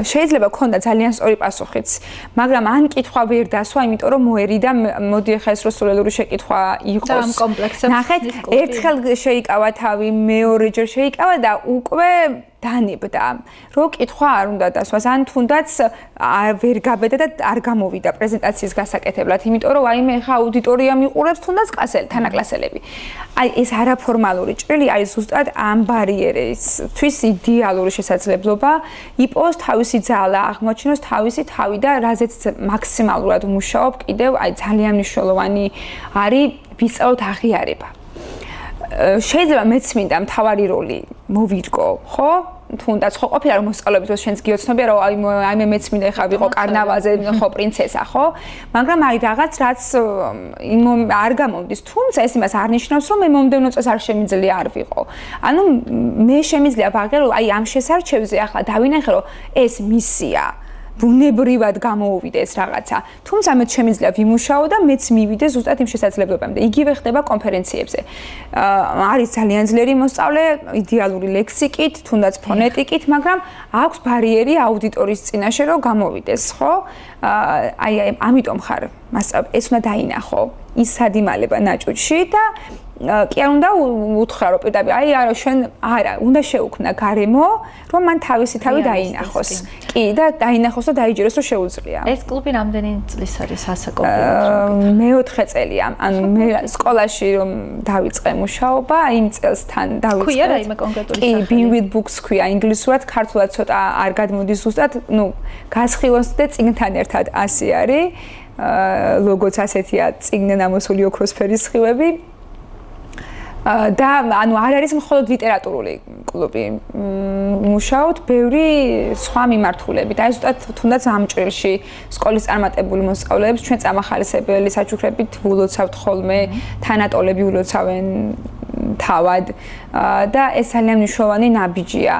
შეიძლება ქონდა ძალიან სწორი პასუხიც, მაგრამ ან კითხვა ვერ დასვა, იმიტომ რომ მოერიდა, მოდი ახლა ეს როსულელური შეკითხვა იყოს. და ამ კომპლექსებს ნახეთ, ერთხელ შეიკავა თავი, მეორეჯერ შეიკავა და უკვე დანებდა, რომ კითხვა არ უნდა დასვას, ან თუნდაც ვერ გაბედა და არ გამოვიდა პრეზენტაციის გასაკეთებლად, იმიტომ რომ აიმე ახლა აუდიტორია მიყურებს თუნდაც თანაკლასელები. აი ეს არაფორმალური ჭრილი არის ზუსტად ამ ბარიერისთვის იდეალური შესაძლებლობა იპოვოს თავისი ძალა, აღმოჩინოს თავისი თავი და რაზეც მაქსიმალურად მუშაობ კიდევ აი ძალიან მნიშვნელოვანი არის ვისწავლოთ აღიარება. შეიძლება მეც მინდა მთავარი როლი მოვირგო, ხო? თუნდაც ხო ყოფილა რომ მოსწავლეებს დროს შენს გიოცნობია რომ აი მე მეც მინდა ხა ვიყო კარნავალზე ხო პრინცესა ხო მაგრამ აი რაღაც რაც არ გამომდის თუმცა ეს იმას არ ნიშნავს რომ მე მომდევნო წელს არ შემიძლია არ ვიყო ანუ მე შემიძლია ვაღიარო აი ამ შესარჩევზე ახლა დავინახე რომ ეს მისია ბუნებრივად გამოუვიდეს რაღაცა. თუმცა მე შემიძლია ვიმუშაო და მეც მივიდე ზუსტად იმ შესაძლებლობამდე. იგივე ხდება კონფერენციებზე. არის ძალიან ძლიერი მოსწავლე, იდეალური ლექსიკით, თუნდაც ფონეტიკით, მაგრამ აქვს ბარიერი აუდიტორის წინაშე რომ გამოვიდეს, ხო? აი ამიტომ ხარ მასწავლებელი, ეს უნდა დაინახო. ის სადიმალება ნაჭუჭში და კი არ უნდა უთხრა რომ პირდაპირ აი არა შენ არა უნდა შეუქმნა გარემო რომ მან თავისი თავი დაინახოს კი და დაინახოს და დაიჯეროს რომ შეუძლია ეს კლუბი რამდენი წლის არის ასაკობრივად მე-4 წელია ანუ მე სკოლაში რომ დავიწყე მუშაობა იმ წელს თან დავიწყე ქვია რაიმე კონკრეტული სახელი კი Been with Books ქვია ინგლისურად ქართულად ცოტა არ გადმოდის ზუსტად ნუ გასხივოს და წიგნთან ერთად 100 არის ლოგოც ასეთია წიგნიდან ამოსული ოქროსფერის სხივები და ანუ არ არის მხოლოდ ლიტერატურული კლუბი მუშაობთ ბევრი სხვა მიმართულებით აი ზუსტად თუნდაც ამ ჭრილში სკოლის წარმატებული მოსწავლეებს ჩვენ წამახალისებელი საჩუქრებით ვილოცავთ ხოლმე თანატოლები ვილოცავენ თავად და ეს ძალიან მნიშვნელოვანი ნაბიჯია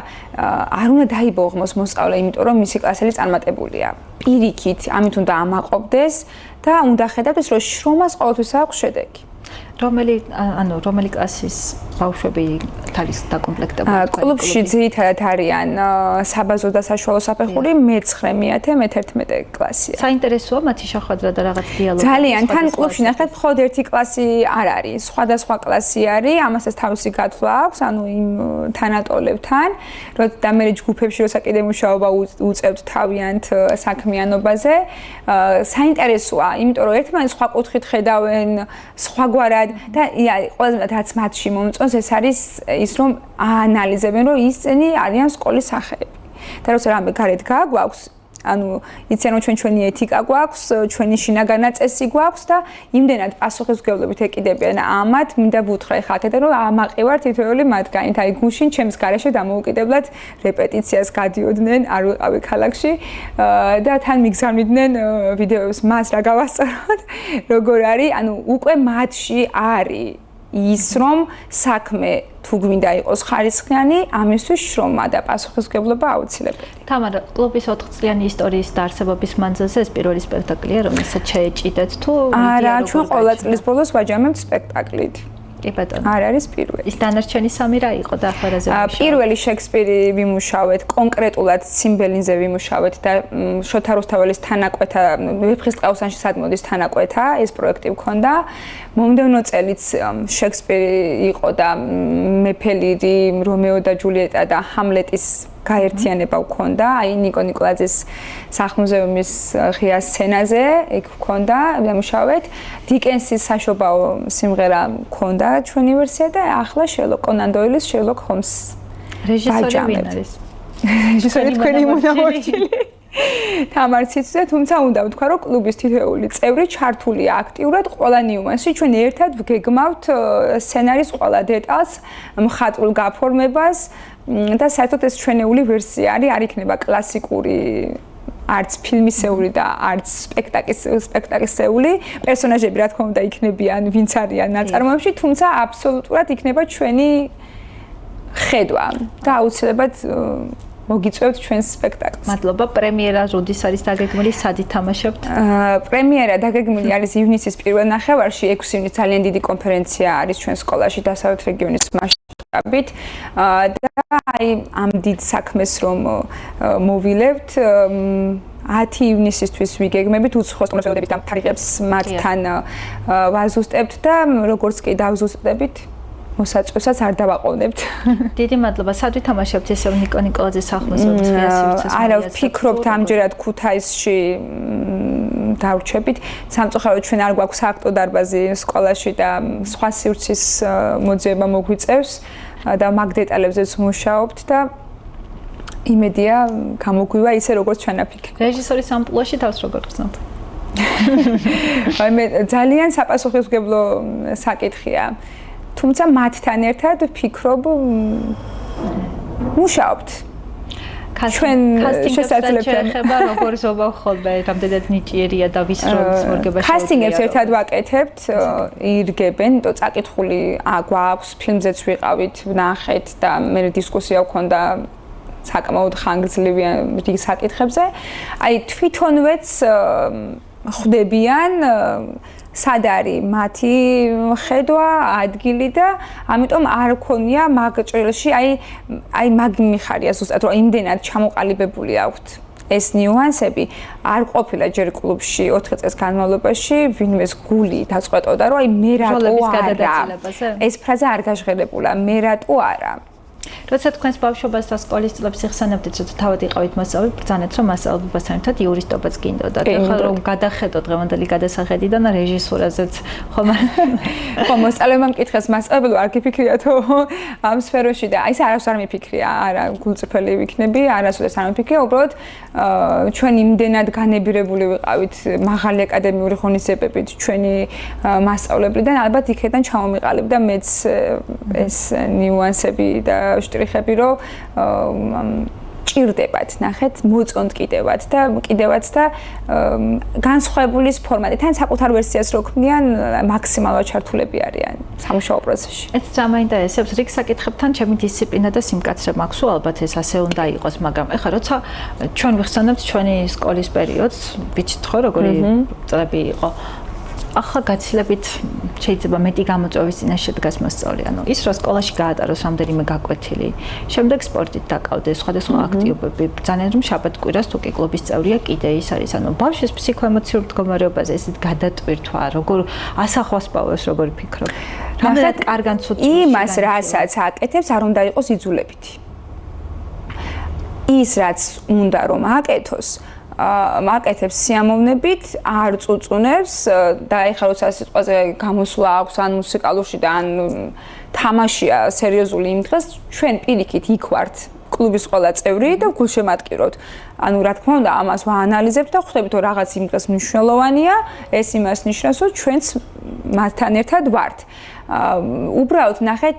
არ უნდა დაიბოღმოს მოსწავლე იმიტომ რომ მისი კლასელი წარმატებულია პირიქით ამით უნდა ამაყობდეს და უნდა ხედავდეს რომ შრომას ყოველთვის აქვს შედეგი რომელი კლასის ბავშვები არის დაკომპლექტებული კლუბში ძირითადად არიან საბაზრო და საშუალო საფეხური მე-9-მე, მე-11 კლასია. საინტერესოა მათი შეხვედრა და რაღაც დიალოგი. ძალიან, თან კლუბში ნახეთ მხოლოდ ერთი კლასი არ არის, სხვადასხვა კლასი არის, ამასაც თავისი გათვლა აქვს, ანუ იმ თანატოლებთან, და მე ჯგუფებში როცა კიდე მუშაობა უწევთ თავიანთ საქმიანობაზე. საინტერესოა, იმიტომ რომ ერთმანეთს სხვა კუთხით ხედავენ, სხვაგვარად და ყველაზე რაც მათში მომწონს ეს არის ის რომ აანალიზებენ რომ ისინი არიან სკოლის სახეები და როცა რამე გარეთ გააგვაქვს ანუ იციან რომ ჩვენი ეთიკა გვაქვს ჩვენი შინაგანა წესი გვაქვს და იმდენად პასუხისმგებლობით ეკიდებიან ამათ მინდა ვუთხრა ხა აქედან რომ ამაყივარ თითოეული მათგანით აი გუშინ ჩემს გარეშე დამოუკიდებლად რეპეტიციას გადიოდნენ არ ვიყავი ქალაქში და თან მიგზავნიდნენ ვიდეოებს მას რა გავასწოროთ როგორ არის ანუ უკვე მათში არის ის რომ საქმე თუ გვინდა იყოს ხარისხიანი, ამისთვის შრომა და პასუხისმგებლობა აუცილებელი. თამარა, კლუბის 4 წლიანი ისტორიის დაარსებობის მანძილზე ეს პირველი სპექტაკლია, რომელსაც შეეჭიდეთ თუ არა, ჩვენ ყოველ წლის ბოლოს ვაჯამებთ სპექტაკლით. კი ბატონო. არ არის პირველი. ის დანარჩენი სამი რა იყო და ახლა რაზე ვიმუშავეთ? პირველი შექსპირი ვიმუშავეთ, კონკრეტულად ციმბელინზე ვიმუშავეთ და შოთა რუსთაველის თანაკვეთა, ვეფხისტყაოსანში სადმოდის თანაკვეთა, ეს პროექტი მქონდა. მომდევნო წელიც შექსპირი იყო და მეფე ლირი, რომეო და ჯულიეტა და ჰამლეტის გაერთიანება ვქონდა, აი ნიკო ნიკოლაძის სახლ-მუზეუმის ღია სცენაზე, იქ ვქონდა, ვიმუშავეთ. დიკენსის საშობაო სიმღერა ვქონდა ჩვენი ვერსია და ახლა შერლოკ კონან დოილის შერლოკ ჰოლმს. რეჟისორი ვინ არის? რეჟისორი თქვენი მონამორჩილი. თამარ ციცუძე, თუმცა უნდა ვთქვა, რომ კლუბის თითოეული წევრი ჩართულია აქტიურად ყველა ნიუანსში. ჩვენ ერთად ვგეგმავთ სცენარის ყველა დეტალს, მხატვრულ გაფორმებას და საერთოდ ეს ჩვენეული ვერსია არის, არ იქნება კლასიკური არც ფილმისეული და არც სპექტაკლისეული. პერსონაჟები რა თქმა უნდა იქნებიან, ვინც არიან ნაწარმოებში, თუმცა აბსოლუტურად იქნება ჩვენი ხედვა და აუცილებლად მოგიწევთ ჩვენს სპექტაკლს. მადლობა. პრემიერა როდის არის დაგეგმილი, სად ითამაშებთ? პრემიერა დაგეგმილი არის ივნისის პირველ ნახევარში, 6 ივნისს ძალიან დიდი კონფერენცია არის ჩვენ სკოლაში დასავლეთ რეგიონის მასშტაბით და აი ამ დიდ საქმეს რომ მოვილებთ 10 ივნისისთვის ვიგეგმებით უცხოეს კონსულტებით და თარიღებს მათთან ვაზუსტებთ და როგორც კი დავზუსტებით მოსაწვევსაც არ დავაყოვნებთ. დიდი მადლობა. სად ვითამაშებთ ესე ნიკო ნიკოლაძის სახლ-მუზეუმის ღია სივრცეს? არა, ვფიქრობთ ამჯერად ქუთაისში დავრჩებით. სამწუხაროდ ჩვენ არ გვაქვს აქტო დარბაზი სკოლაში და სხვა სივრცის მოძიება მოგვიწევს და მაგ დეტალებზეც მუშაობთ და იმედია გამოგვივა ისე როგორც ჩვენაფიქრე. რეჟისორის ამპლუაში თავს როგორ გრძნობთ? აი მე ძალიან საპასუხისმგებლო საკითხია. თუმცა მათთან ერთად ვფიქრობ მუშაობთ. ჩვენ შესაძლებელია ხება როგორ ზობა ხოლმე რამდენად ნიჭიერია და ვის როლის მორგება შეუძლია. კასტინგებს ერთად ვაკეთებთ, ირგებენ, იმიტომ წაკითხული გვაქვს, ფილმზეც ვიყავით, ვნახეთ და მე დისკუსია ვქონდა საკმაოდ ხანგრძლივი რიგ საკითხებზე. აი თვითონვეც ხვდებიან სად არის მათი ხედვა, ადგილი და ამიტომ არ ქონია მაგ ჭრილში, აი მაგ მიხარია ზუსტად, რომ იმდენად ჩამოყალიბებული აქვთ ეს ნიუანსები, არ ყოფილა ჯერ კლუბში 4 წელს განმავლობაში, ვინმეს გული დაწყვეტოდა, რომ აი მე რატო არა. ეს ფრაზა არ გაჟღერებულა, მე რატო არა. როცა თქვენს ბავშვობას და სკოლის წლებს იხსენებდით, რომ თავად იყავით მასწავლებელი, ბრძანეთ, რომ მასწავლებლებთან ერთად იურისტობაც გინდოდა. ეხლა რომ გადახედოთ დღევანდელი გადასახედიდან რეჟისურაზეც ხომ მოსწავლემ მკითხეს მასწავლებელი არ გიფიქრიათო ამ სფეროში და აი ეს არასდროს არ მიფიქრია, არა გულწრფელი ვიქნები, არასდროს არ მიფიქრია, უბრალოდ ჩვენ იმდენად განებირებული ვიყავით მაღალი აკადემიური ღონისძიებებით ჩვენი მასწავლებლიდან, ალბათ იქიდან ჩამომიყალიბდა მეც ეს ნიუანსები და შტრიხები რომ ჭირდებათ, ნახეთ, მოწონთ კიდევაც და განსხვავებული ფორმატი, თან საკუთარ ვერსიას რო ქმნიან, მაქსიმალურად ჩართულები არიან სამუშაო პროცესში. ეს ძამაინტერესებს რიგ საკითხებთან ჩემი დისციპლინა და სიმკაცრე მაქვს, ალბათ ეს ასე უნდა იყოს, მაგრამ ეხლა როცა ჩვენ ვიხსენებთ ჩვენი სკოლის პერიოდს, ვიცით ხო როგორი წლები იყო. ახლა გაცილებით შეიძლება მეტი გამოწვევის წინაშე დგას მასწავლე. ანუ ის რომ სკოლაში გაატაროს რამდენიმე გაკვეთილი, შემდეგ სპორტით დაკავდეს, სხვადასხვა აქტივობები, ბრძანენ რომ შაბათ-კვირას თუ კი კლუბის წევრია კიდე ის არის. ანუ ბავშვის ფსიქოემოციურ მდგომარეობაზე ესეთ გადატვირთვა, როგორ ასახვას პოვოს, როგორ ფიქრობ. რამდენად კარგან ცუდს იმას რასაც აკეთებს, არ უნდა იყოს იძულებითი. ის რაც უნდა რომ აკეთოს მაკეთებს სიამოვნებით, არ წუწუნებს და ეხლა როცა სიტყვაზე გამოსვლა აქვს ან მუსიკალურში და ან თამაშია სერიოზული იმ დღეს, ჩვენ პირიქით იქ ვართ კლუბის ყველა წევრი და გულშემატკივრობთ. ანუ რა თქმა უნდა, ამას ვაანალიზებთ და ხვდებით, რომ რაღაც იმ დღეს მნიშვნელოვანია, ეს იმას ნიშნავს, რომ ჩვენც მათთან ერთად ვართ. უბრალოდ ნახეთ,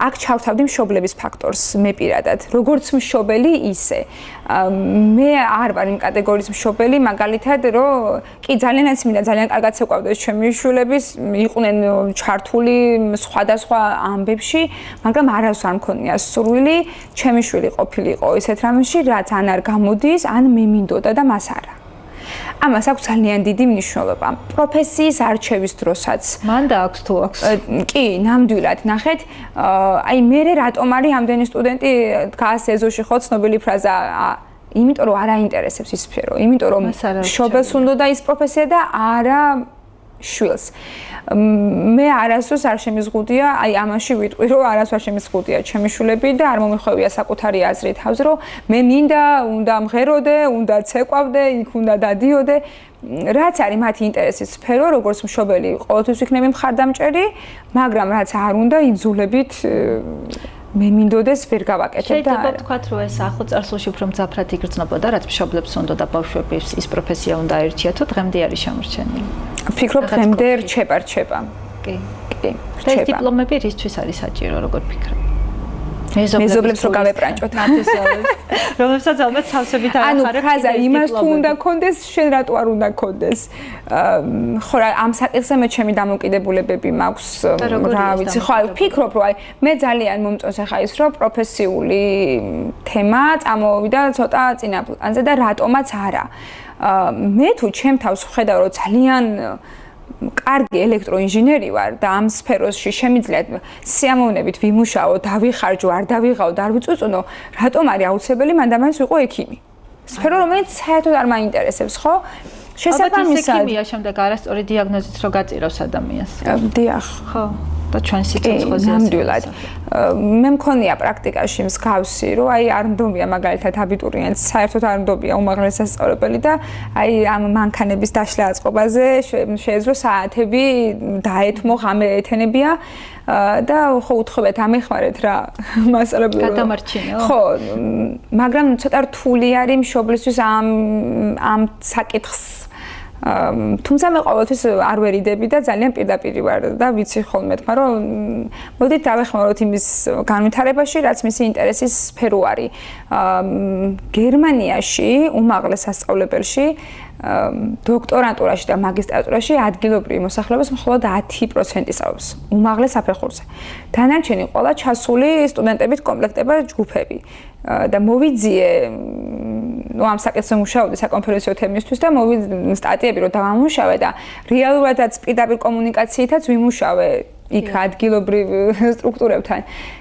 აქ ჩავთავდი მშობლების ფაქტორს მე პირადად, როგორც მშობელი ისე. მე არ ვარ იმ კატეგორიის მშობელი, მაგალითად, რომ კი ძალიანაც მინდა ძალიან კარგად ცეკვავდეს ჩემი შვილების, იყვნენ ჩართული სხვადასხვა ამბებში, მაგრამ არასდროს არ მქონია სურვილი, ჩემი შვილი ყოფილიყო ისეთ რამეში, რაც ან არ გამოდის, ან მე მინდოდა და მას არა. ამას აქვს ძალიან დიდი მნიშვნელობა. პროფესიის არჩევის დროსაც. მან და აქვს თუ აქვს. კი, ნამდვილად, ნახეთ, აი მე რატომ არის ამდენი სტუდენტი დგას ეზოში ხო ცნობილი ფრაზა, იმიტომ რომ არ აინტერესებს ის სფერო, იმიტომ რომ მშობელს უნდა ის პროფესია და არა შვილს. მე არასდროს არ შემიზღუდია, აი ამაში ვიტყვი, რომ არასდროს არ შემიზღუდია ჩემი შვილები და არ მომიხვევია საკუთარი აზრი თავზე, რომ მე მინდა, უნდა მღეროდე, უნდა ცეკვავდე, იქ უნდა დადიოდე. რაც არის მათი ინტერესის სფერო, როგორც მშობელი, ყოველთვის ვიქნები მხარდამჭერი, მაგრამ რაც არ უნდა იძულებით მე მინდოდეს ვერ გავაკეთებ და შეიძლება ვთქვათ, რომ ეს ახლო წარსულში უფრო მძაფრად იგრძნობოდა, რაც მშობლებს უნდა და ბავშვებს ის პროფესია უნდა აერჩიათო, დღემდე არის შემორჩენილი. ვფიქრობ, დღემდე რჩება. კი. კი. ეს დიპლომები რისთვის არის საჭირო, როგორ ფიქრობ? მეზობლებს რო გავეპრანჭოთ რომლებსაც ალბათ სავსებით არ ახარებ. ანუ ფრაზა იმას თუ უნდა კონდეს, შენ რატო არ უნდა კონდეს? ხო რა, ამ საკითხზე მე ჩემი დამოკიდებულებები მაქვს, რა ვიცი, ხო, ვფიქრობ, რომ აი მე ძალიან მომწონს ახლა ის, რომ პროფესიული თემა წამოვიდა ცოტა წინა პლანზე და რატომაც არა. მე თუ ჩემ თავს ვხედავ, რომ ძალიან კარგი ელექტროინჟინერი ვარ და ამ სფეროში შემიძლია სიამოვნებით ვიმუშაო, დავიხარჯო, არ დავიღავ და არ ვიწუწუნო, რატომ არის აუცილებელი მან და მაინც ვიყო ექიმი. სფერო, რომელიც საერთოდ არ მაინტერესებს, ხო? შესაბამისად, ექიმია შემდეგ არასწორი დიაგნოზით რო გაწირავს ადამიანს. დიახ. ხო. და ჩვენ სიცოცხლეზე ნამდვილად. მე მქონია პრაქტიკაში მსგავსი, რომ აი არ ნდობია მაგალითად აბიტურიენტს, საერთოდ არ ნდობია უმაღლესი სასწავლებელი და აი ამ მანქანების დაშლა აწყობაზე შეეძლო საათები დაეთმო, ღამე ეთენებია და ხო უთხოვეთ ამეხმარეთ რა მასწავლებლო. გადამარჩინო. ხო, მაგრამ ცოტა რთული არის მშობლისთვის ამ საკითხს თუმცა მე ყოველთვის არ ვერიდები და ძალიან პირდაპირი ვარ და ვიცი ხოლმე თქმა რომ მოდით დავეხმაროთ იმის განვითარებაში, რაც მისი ინტერესის სფერო არის. გერმანიაში უმაღლეს სასწავლებელში დოქტორანტურაში და მაგისტრატურაში ადგილობრივი მოსახლეობის მხოლოდ 10% სწავლობს უმაღლეს საფეხურზე. დანარჩენი ყველა ჩასული სტუდენტებით კომპლექტება ჯგუფები. და მოვიძიე ამ საკითხზე მუშაობდი საკონფერენციო თემისთვის და სტატიები რომ დავამუშავე და რეალურადაც პირდაპირ კომუნიკაციითაც ვიმუშავე იქ ადგილობრივ სტრუქტურებთან.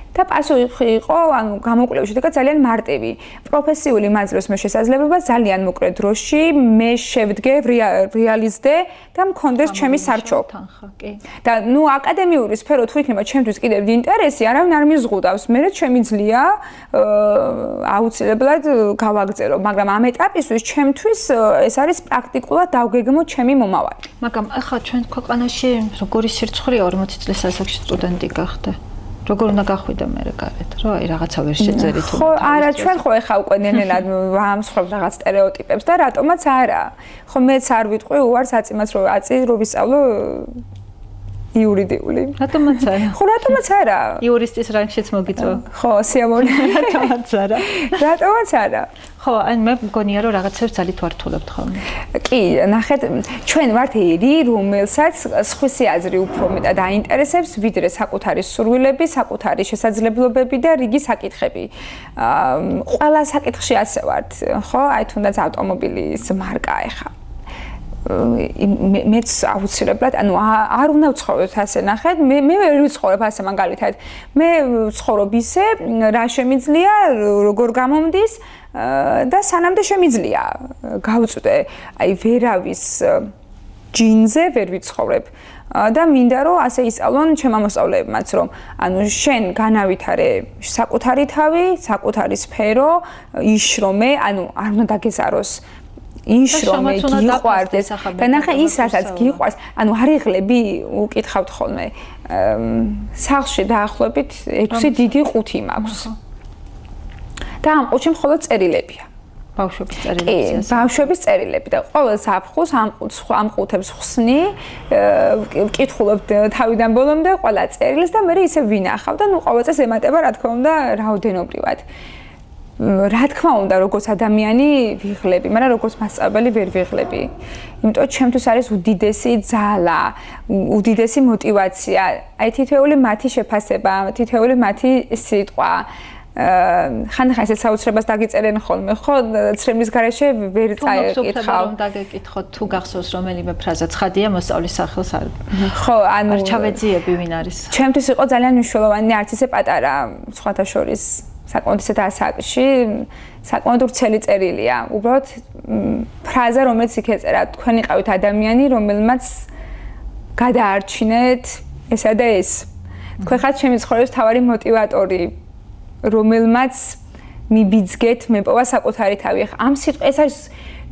და პასუხი იყო, გამოკვლევის შედეგად ძალიან მარტივი. პროფესიული მაძლევს მე შესაძლებლობა ძალიან მოკლე დროში მე შევდგე, რეალიზდე და მქონდეს ჩემი სარჩო. და აკადემიური სფერო თუ იქნება ჩემთვის კიდევ ინტერესი, არავინ არ მიზღუდავს. მე შემიძლია აუცილებლად გავაგზავნო, მაგრამ ამ ეტაპისთვის ჩემთვის ეს არის პრაქტიკულად დავგეგმო ჩემი მომავალი. მაგრამ ახლა ჩვენ ქვეყანაში როგორი სირცხვეა 40 წლის ასაკში სტუდენტი გახდა? როგორ უნდა გახვიდე მე გარეთ, რომ აი რაღაცა ვერ შეძერით თუ ხო, არა, ჩვენ ხო ეხა უკვე ნენენად ვამსხვრევთ რაღაც სტერეოტიპებს და რატომაც არა. ხო, მეც არ ვიტყვი უარს აწიმას რომ ვისწავლო იურიდიული. რატომაც არა? ხო, რატომაც არა? იურისტის რანგშიც მოგიწვა. ხო, სიამოვნე. რატომაც არა? რატომაც არა? ხო, ან მე მგონია რომ რაღაცებს ძალით ვართულებთ ხოლმე. კი, ნახეთ, ჩვენ ვართ ერი, რომელსაც სხვისი აზრი უფრო მეტად აინტერესებს, ვიდრე საკუთარი სურვილები, საკუთარი შესაძლებლობები და რიგი საკითხები. ყველა საკითხში ასე ვართ, ხო? აი თუნდაც ავტომობილის მარკა ეხა. მეც აუცილებლად, არ უნდა ვცხოვროთ ასე, ნახეთ, მე ვერ ვიცხოვრებ ასე მაგალითად. მე ვცხოვრობ ისე, რა შემიძლია, როგორ გამომდის და სანამდე შემიძლია გავწვდე, აი ვერავის ჯინზე ვერ ვიცხოვრებ. და მინდა რომ ასე ისწავლონ ჩემმა მოსწავლეებმაც, რომ შენ განავითარე საკუთარი თავი, საკუთარი სფერო, იშრომე, არ უნდა დაგეზაროს. იშრომე, გიყვარდეს და ნახე ის რასაც გიყვარს, არიღლები უკითხავთ ხოლმე. სახლში დაახლოებით 6 დიდი ყუთი მაქვს. და ამ ყუთში მხოლოდ წერილებია. ბავშვების წერილებია. ბავშვების წერილებია და ყოველ საფხულს ამ ყუთებს ხსნი, ვკითხულობ თავიდან ბოლომდე ყველა წერილს და მე ისე ვინახავ და ყოველ წელს ემატება რა თქმა უნდა რაოდენობრივად. რა თქმა უნდა, როგორც ადამიანი ვიღლები, მაგრამ როგორც მასწავლებელი ვერ ვიღლები. იმიტომ ჩემთვის არის უდიდესი ძალა, უდიდესი мотиваცია. აი თითოეული მათი შეფასება, თითოეული მათი სიტყვა. ხანდახან ესეც საოცრებას დაგიწერენ ხოლმე, ხო, ცრემლის გარეშე ვერ წაიკითხავ. რომ დაგეკითხოთ, თუ გახსოვს რომელიმე ფრაზა, ცხადია მოსწავლის სახელს არ. ხო, არ ჩავეძიები ვინ არის. ჩემთვის იყო ძალიან მნიშვნელოვანი, არც ისე პატარა, სხვათა შორის. საკმაოდ ისეთ ასაკში, საკმაოდ ვრცელი წერილია. უბრალოდ ფრაზა, რომელიც იქ ეწერა, თქვენ იყავით ადამიანი, რომელმაც გადაარჩინეთ ესა და ეს. თქვენ ხართ ჩემი ცხოვრების მთავარი მოტივატორი, რომელმაც მიბიძგეთ, მეპოვა საკუთარი თავი. ამ სიტყვა ეს არის,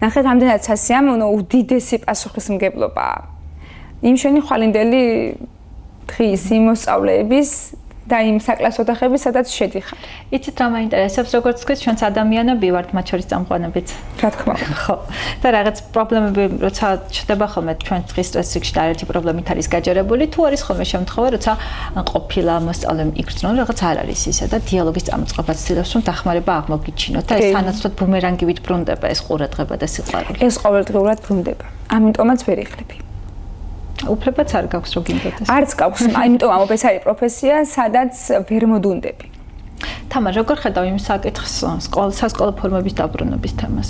ნახეთ, ამდენად სასიამოვნო, უდიდესი პასუხისმგებლობაა. იმ შენი ხვალინდელი დღის იმოსწავლეების და იმ საკლასო ოთახების, სადაც შედიხარ. იცით რა მაინტერესებს, როგორც თქვით, ჩვენც ადამიანები ვართ, მათ შორის წამყვანებიც. რა თქმა უნდა. ხო. და რაღაც პრობლემები, როცა ჩდება ხოლმე ჩვენ დღის სტრესში და ერთი პრობლემით არის გაჯერებული, თუ არის ხოლმე შემთხვევა, როცა ყოფილა მოსწავლემ იგრძნო, რაღაც არ არის ისე და დიალოგის წამოწყებას ცდილობს, რომ დახმარება აღმოგიჩინოთ და ეს თანაცვლოდ ბუმერანგივით ბრუნდება ეს ყურადღება და სიყვარული. ეს ყოველდღიურად ბრუნდება. ამიტომაც ვერ იღლები. უფლებაც არ გაქვს რო გინდოდეს. არც გაქვს, იმიტომ ამობ ეს არის პროფესია, სადაც ვერ მოდუნდები. თამარ, როგორ ხედავ იმ საკითხს სასკოლო ფორმების დაბრუნების თემას?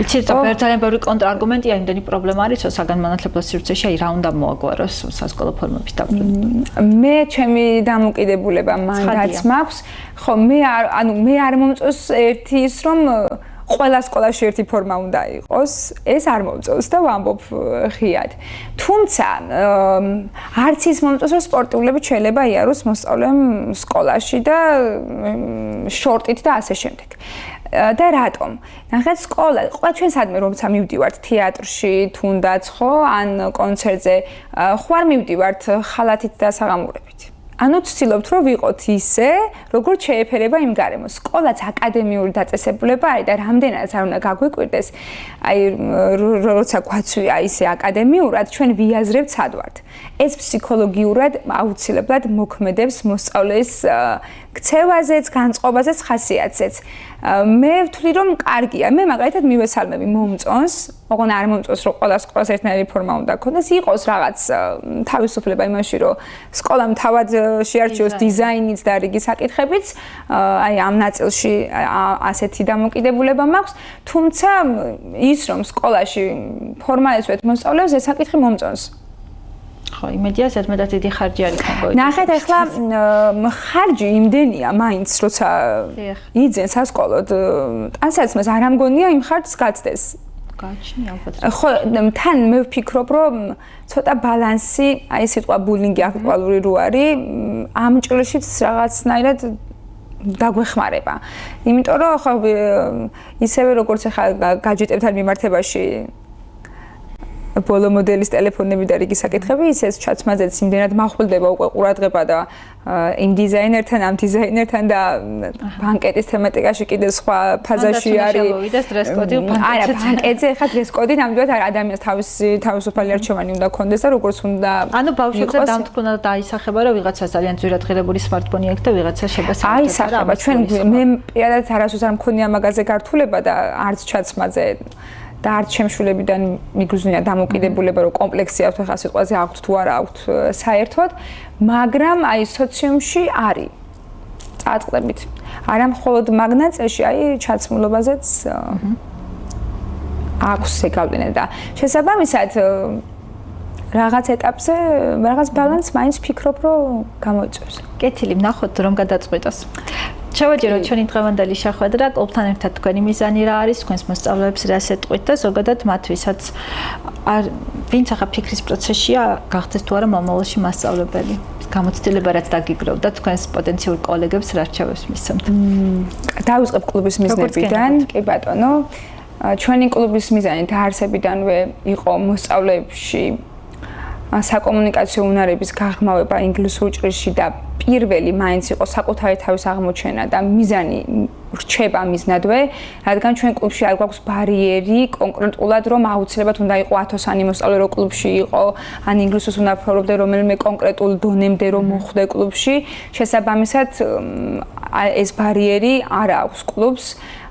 იცით, ძალიან ბევრი კონტრარგუმენტია, იმდენი პრობლემა არის, რომ საგანმანათლებლო სივრცეში აი რა უნდა მოაგვაროს სასკოლო ფორმების დაბრუნება. მე ჩემი დამოკიდებულება მანდაც მაქვს. ხო, მე არ მომწონს ერთი ის, რომ ყველა სკოლაში ერთი ფორმა უნდა იყოს, ეს არ მომწონს და ვამბობ ღიად. თუმცა არც ის მომწონს, რომ სპორტიულები შეიძლება იაროს მოსწავლემ სკოლაში და შორტით და ასე შემდეგ. და რატომ? ნახეთ, სკოლა, ჩვენ სადმე როცა მივდივართ თეატრში, თუნდაც ხო, ან კონცერტზე, ხო არ მივდივართ ხალათით და საღამოურებით. ანუ ვცდილობთ რომ ვიყოთ ისე, როგორც შეეფერება იმ გარემოს. სკოლაც აკადემიური დაწესებულება არის და რამდენადაც არ უნდა გაგვიკვირდეს, აი როცა გვაცვია ისე აკადემიურად, ჩვენ ვიაზრებთ სად ვართ. ეს ფსიქოლოგიურად აუცილებლად მოქმედებს მოსწავლეს ქცევაზეც, განწყობაზეც, ხასიათზეც. მე ვთვლი რომ კარგია. მე მაგალითად მივესალმები მომწონს, ოღონდ არ მომწონს რომ ყველა სკოლას ერთნაირი ფორმა უნდა ქონდეს, იყოს რაღაც თავისუფლება იმაში, რომ სკოლამ თავად შეარჩიოს დიზაინიც და რიგი საკითხებიც, აი ამ ნაწილში ასეთი დამოკიდებულება მაქვს, თუმცა ის რომ სკოლაში ფორმა ეცვეთ მოსწავლეებს, ეს საკითხი მომწონს. ხო, იმედია ზედმეტად დიდი ხარჯი არის კონკრეტულად. ნახეთ, ახლა ხარჯი იმდენია მაინც, როცა იძენ სასკოლოდ, ტანსაცმელს არ ამგონია იმ ხარჯს გაცდეს. გაჩნია ალბათ. ხო, თან მე ვფიქრობ, რომ ცოტა ბალანსი, აი სიტყვა ბულინგი აქტუალური რო არის, ამ ჭრილშიც რაღაცნაირად დაგვეხმარება. იმიტომ რომ ხო ისევე როგორც ახლა გაჯეტებთან მიმართებაში ბოლო მოდელის ტელეფონები და რიგი საკითხები, ისე ჩაცმაზეც იმდენად מחვილდება უკვე ყურადღება და იმ დიზაინერთან, ამ დიზაინერთან და ბანკეტის თემატიკაში კიდე სხვა ფაზაში არის. და დრეს კოდი ბანკეტზე. არა, ბანკეტზე ხა დრეს კოდი ნამდვილად ადამიანს თავისუფალი არჩევანი უნდა კონდეს და როგორც უნდა. ანუ ბავშვებზე დამთქონა და აისახება, რომ ვიღაცას ძალიან ძვირად ღირებული smartphone-ი აქვს და ვიღაცა შეგასწავლება. აისახება, ჩვენ მე პირადად არასდროს არ მქონია მაგაზე გართულება და არც ჩაცმაზე და არც შემშულებიდან მიგრძნია დამოკიდებულება, რომ კომპლექსი აქვს ახლა სიტყვაზე აქვთ თუ არა აქვთ საერთოდ, მაგრამ აი სოციუმში არის წაწყდებით. არა მხოლოდ მაგნაწილში, აი ჩაცმულობაზეც აქვს ეგავლენა და შესაბამისად რაღაც ეტაპზე რაღაც ბალანსს მაინც ფიქრობ, რომ გამოიწვევს. კეთილი, ვნახოთ რომ გადაწყვიტოს. შევაჯეროთ ჩვენი დღევანდელი შეხვედრა, კლუბთან ერთად თქვენი მიზანი რა არის, თქვენს მოსწავლეებს რა ეტყვით და ზოგადად მათ ვისაც ვინც ახლა ფიქრის პროცესშია, გახდეს თუ არა მომავალში მასწავლებელი. გამოცდილება რაც დაგიგროვდა თქვენს პოტენციურ კოლეგებს რა რჩევებს მისცემთ? დავიწყებ კლუბის მიზნებიდან, კი ბატონო. ჩვენი კლუბის მიზანი დაარსებიდანვე იყო მოსწავლეებში საკომუნიკაციო უნარების გაღრმავება ინგლისურ ჭრილში და პირველი მაინც იყო საკუთარი თავის აღმოჩენა და მიზანი რჩება მიზნადვე, რადგან ჩვენ კლუბში არ გვაქვს ბარიერი კონკრეტულად რომ აუცილებლად უნდა იყო 100-ანი მოსწავლე რო კლუბში იყო, ან ინგლისურს უნდა ფლობდე რომელიმე კონკრეტულ დონემდე რომ მოხვდე კლუბში, შესაბამისად ეს ბარიერი არ აქვს კლუბს.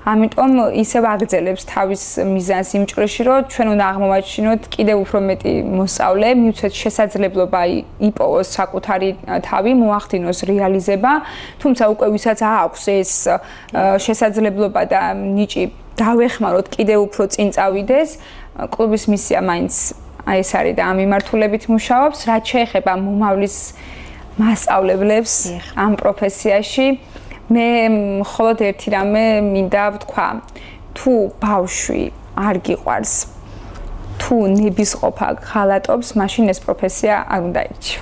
ამიტომ ისევ აგრძელებს თავის მიზანს იმ ჭრილში, რომ ჩვენ უნდა აღმოვაჩინოთ კიდევ უფრო მეტი მოსწავლე, მივცეთ შესაძლებლობა იპოვოს საკუთარი თავი, მოახდინოს რეალიზება, თუმცა უკვე ვისაც აქვს ეს შესაძლებლობა და ნიჭი დავეხმაროთ კიდევ უფრო წინ წავიდეს, კლუბის მისია მაინც ეს არის და ამ მიმართულებით მუშაობს, რაც შეეხება მომავლის მასწავლებლებს ამ პროფესიაში. მე მხოლოდ ერთი რამე მინდა ვთქვა, თუ ბავშვი არ გიყვარს, თუ ნებისყოფა ღალატობს, მაშინ ეს პროფესია არ უნდა ირჩიო.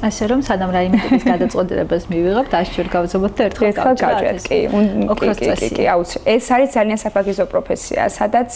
ასე რომ სანამ რაიმეტების გადაწყვეტილებას მივიღებთ, ასჯერ გავზობოთ და ერთხელ გავჭრათ. კი, აუცილებლად. ეს არის ძალიან საფაქიზო პროფესია, სადაც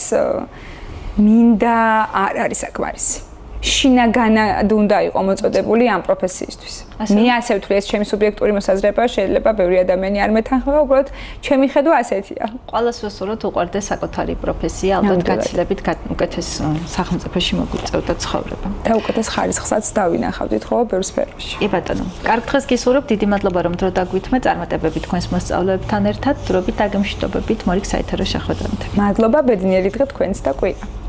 მინდა არ არის საკმარისი. შინაგანად უნდა იყო მოწოდებული ამ პროფესიისთვის. მე ასე ვთვლი, ეს ჩემი სუბიექტური მოსაზრება, შეიძლება ბევრი ადამიანი არ მეთანხმება, უბრალოდ ჩემი ხედვა ასეთია. ყველას ვესურვოთ უყვარდეს საკუთარი პროფესია, ალბათ გაცილებით უკეთეს სახელმწიფოში მოგვიწევდა ცხოვრება. და უკეთეს ხარისხსაც დავინახავდით ხო ბევრ სფეროში. კი ბატონო, კარგ დღეს გისურვებთ, დიდი მადლობა რომ დრო დაგვითმე წარმატებებით თქვენს მოსწავლეებთან ერთად, დრობით დაგემშვიდობებით მორიგ საეთერო შეხვედრამდე. მადლობა, ბედნიერი დღე თქვენს და კვირა.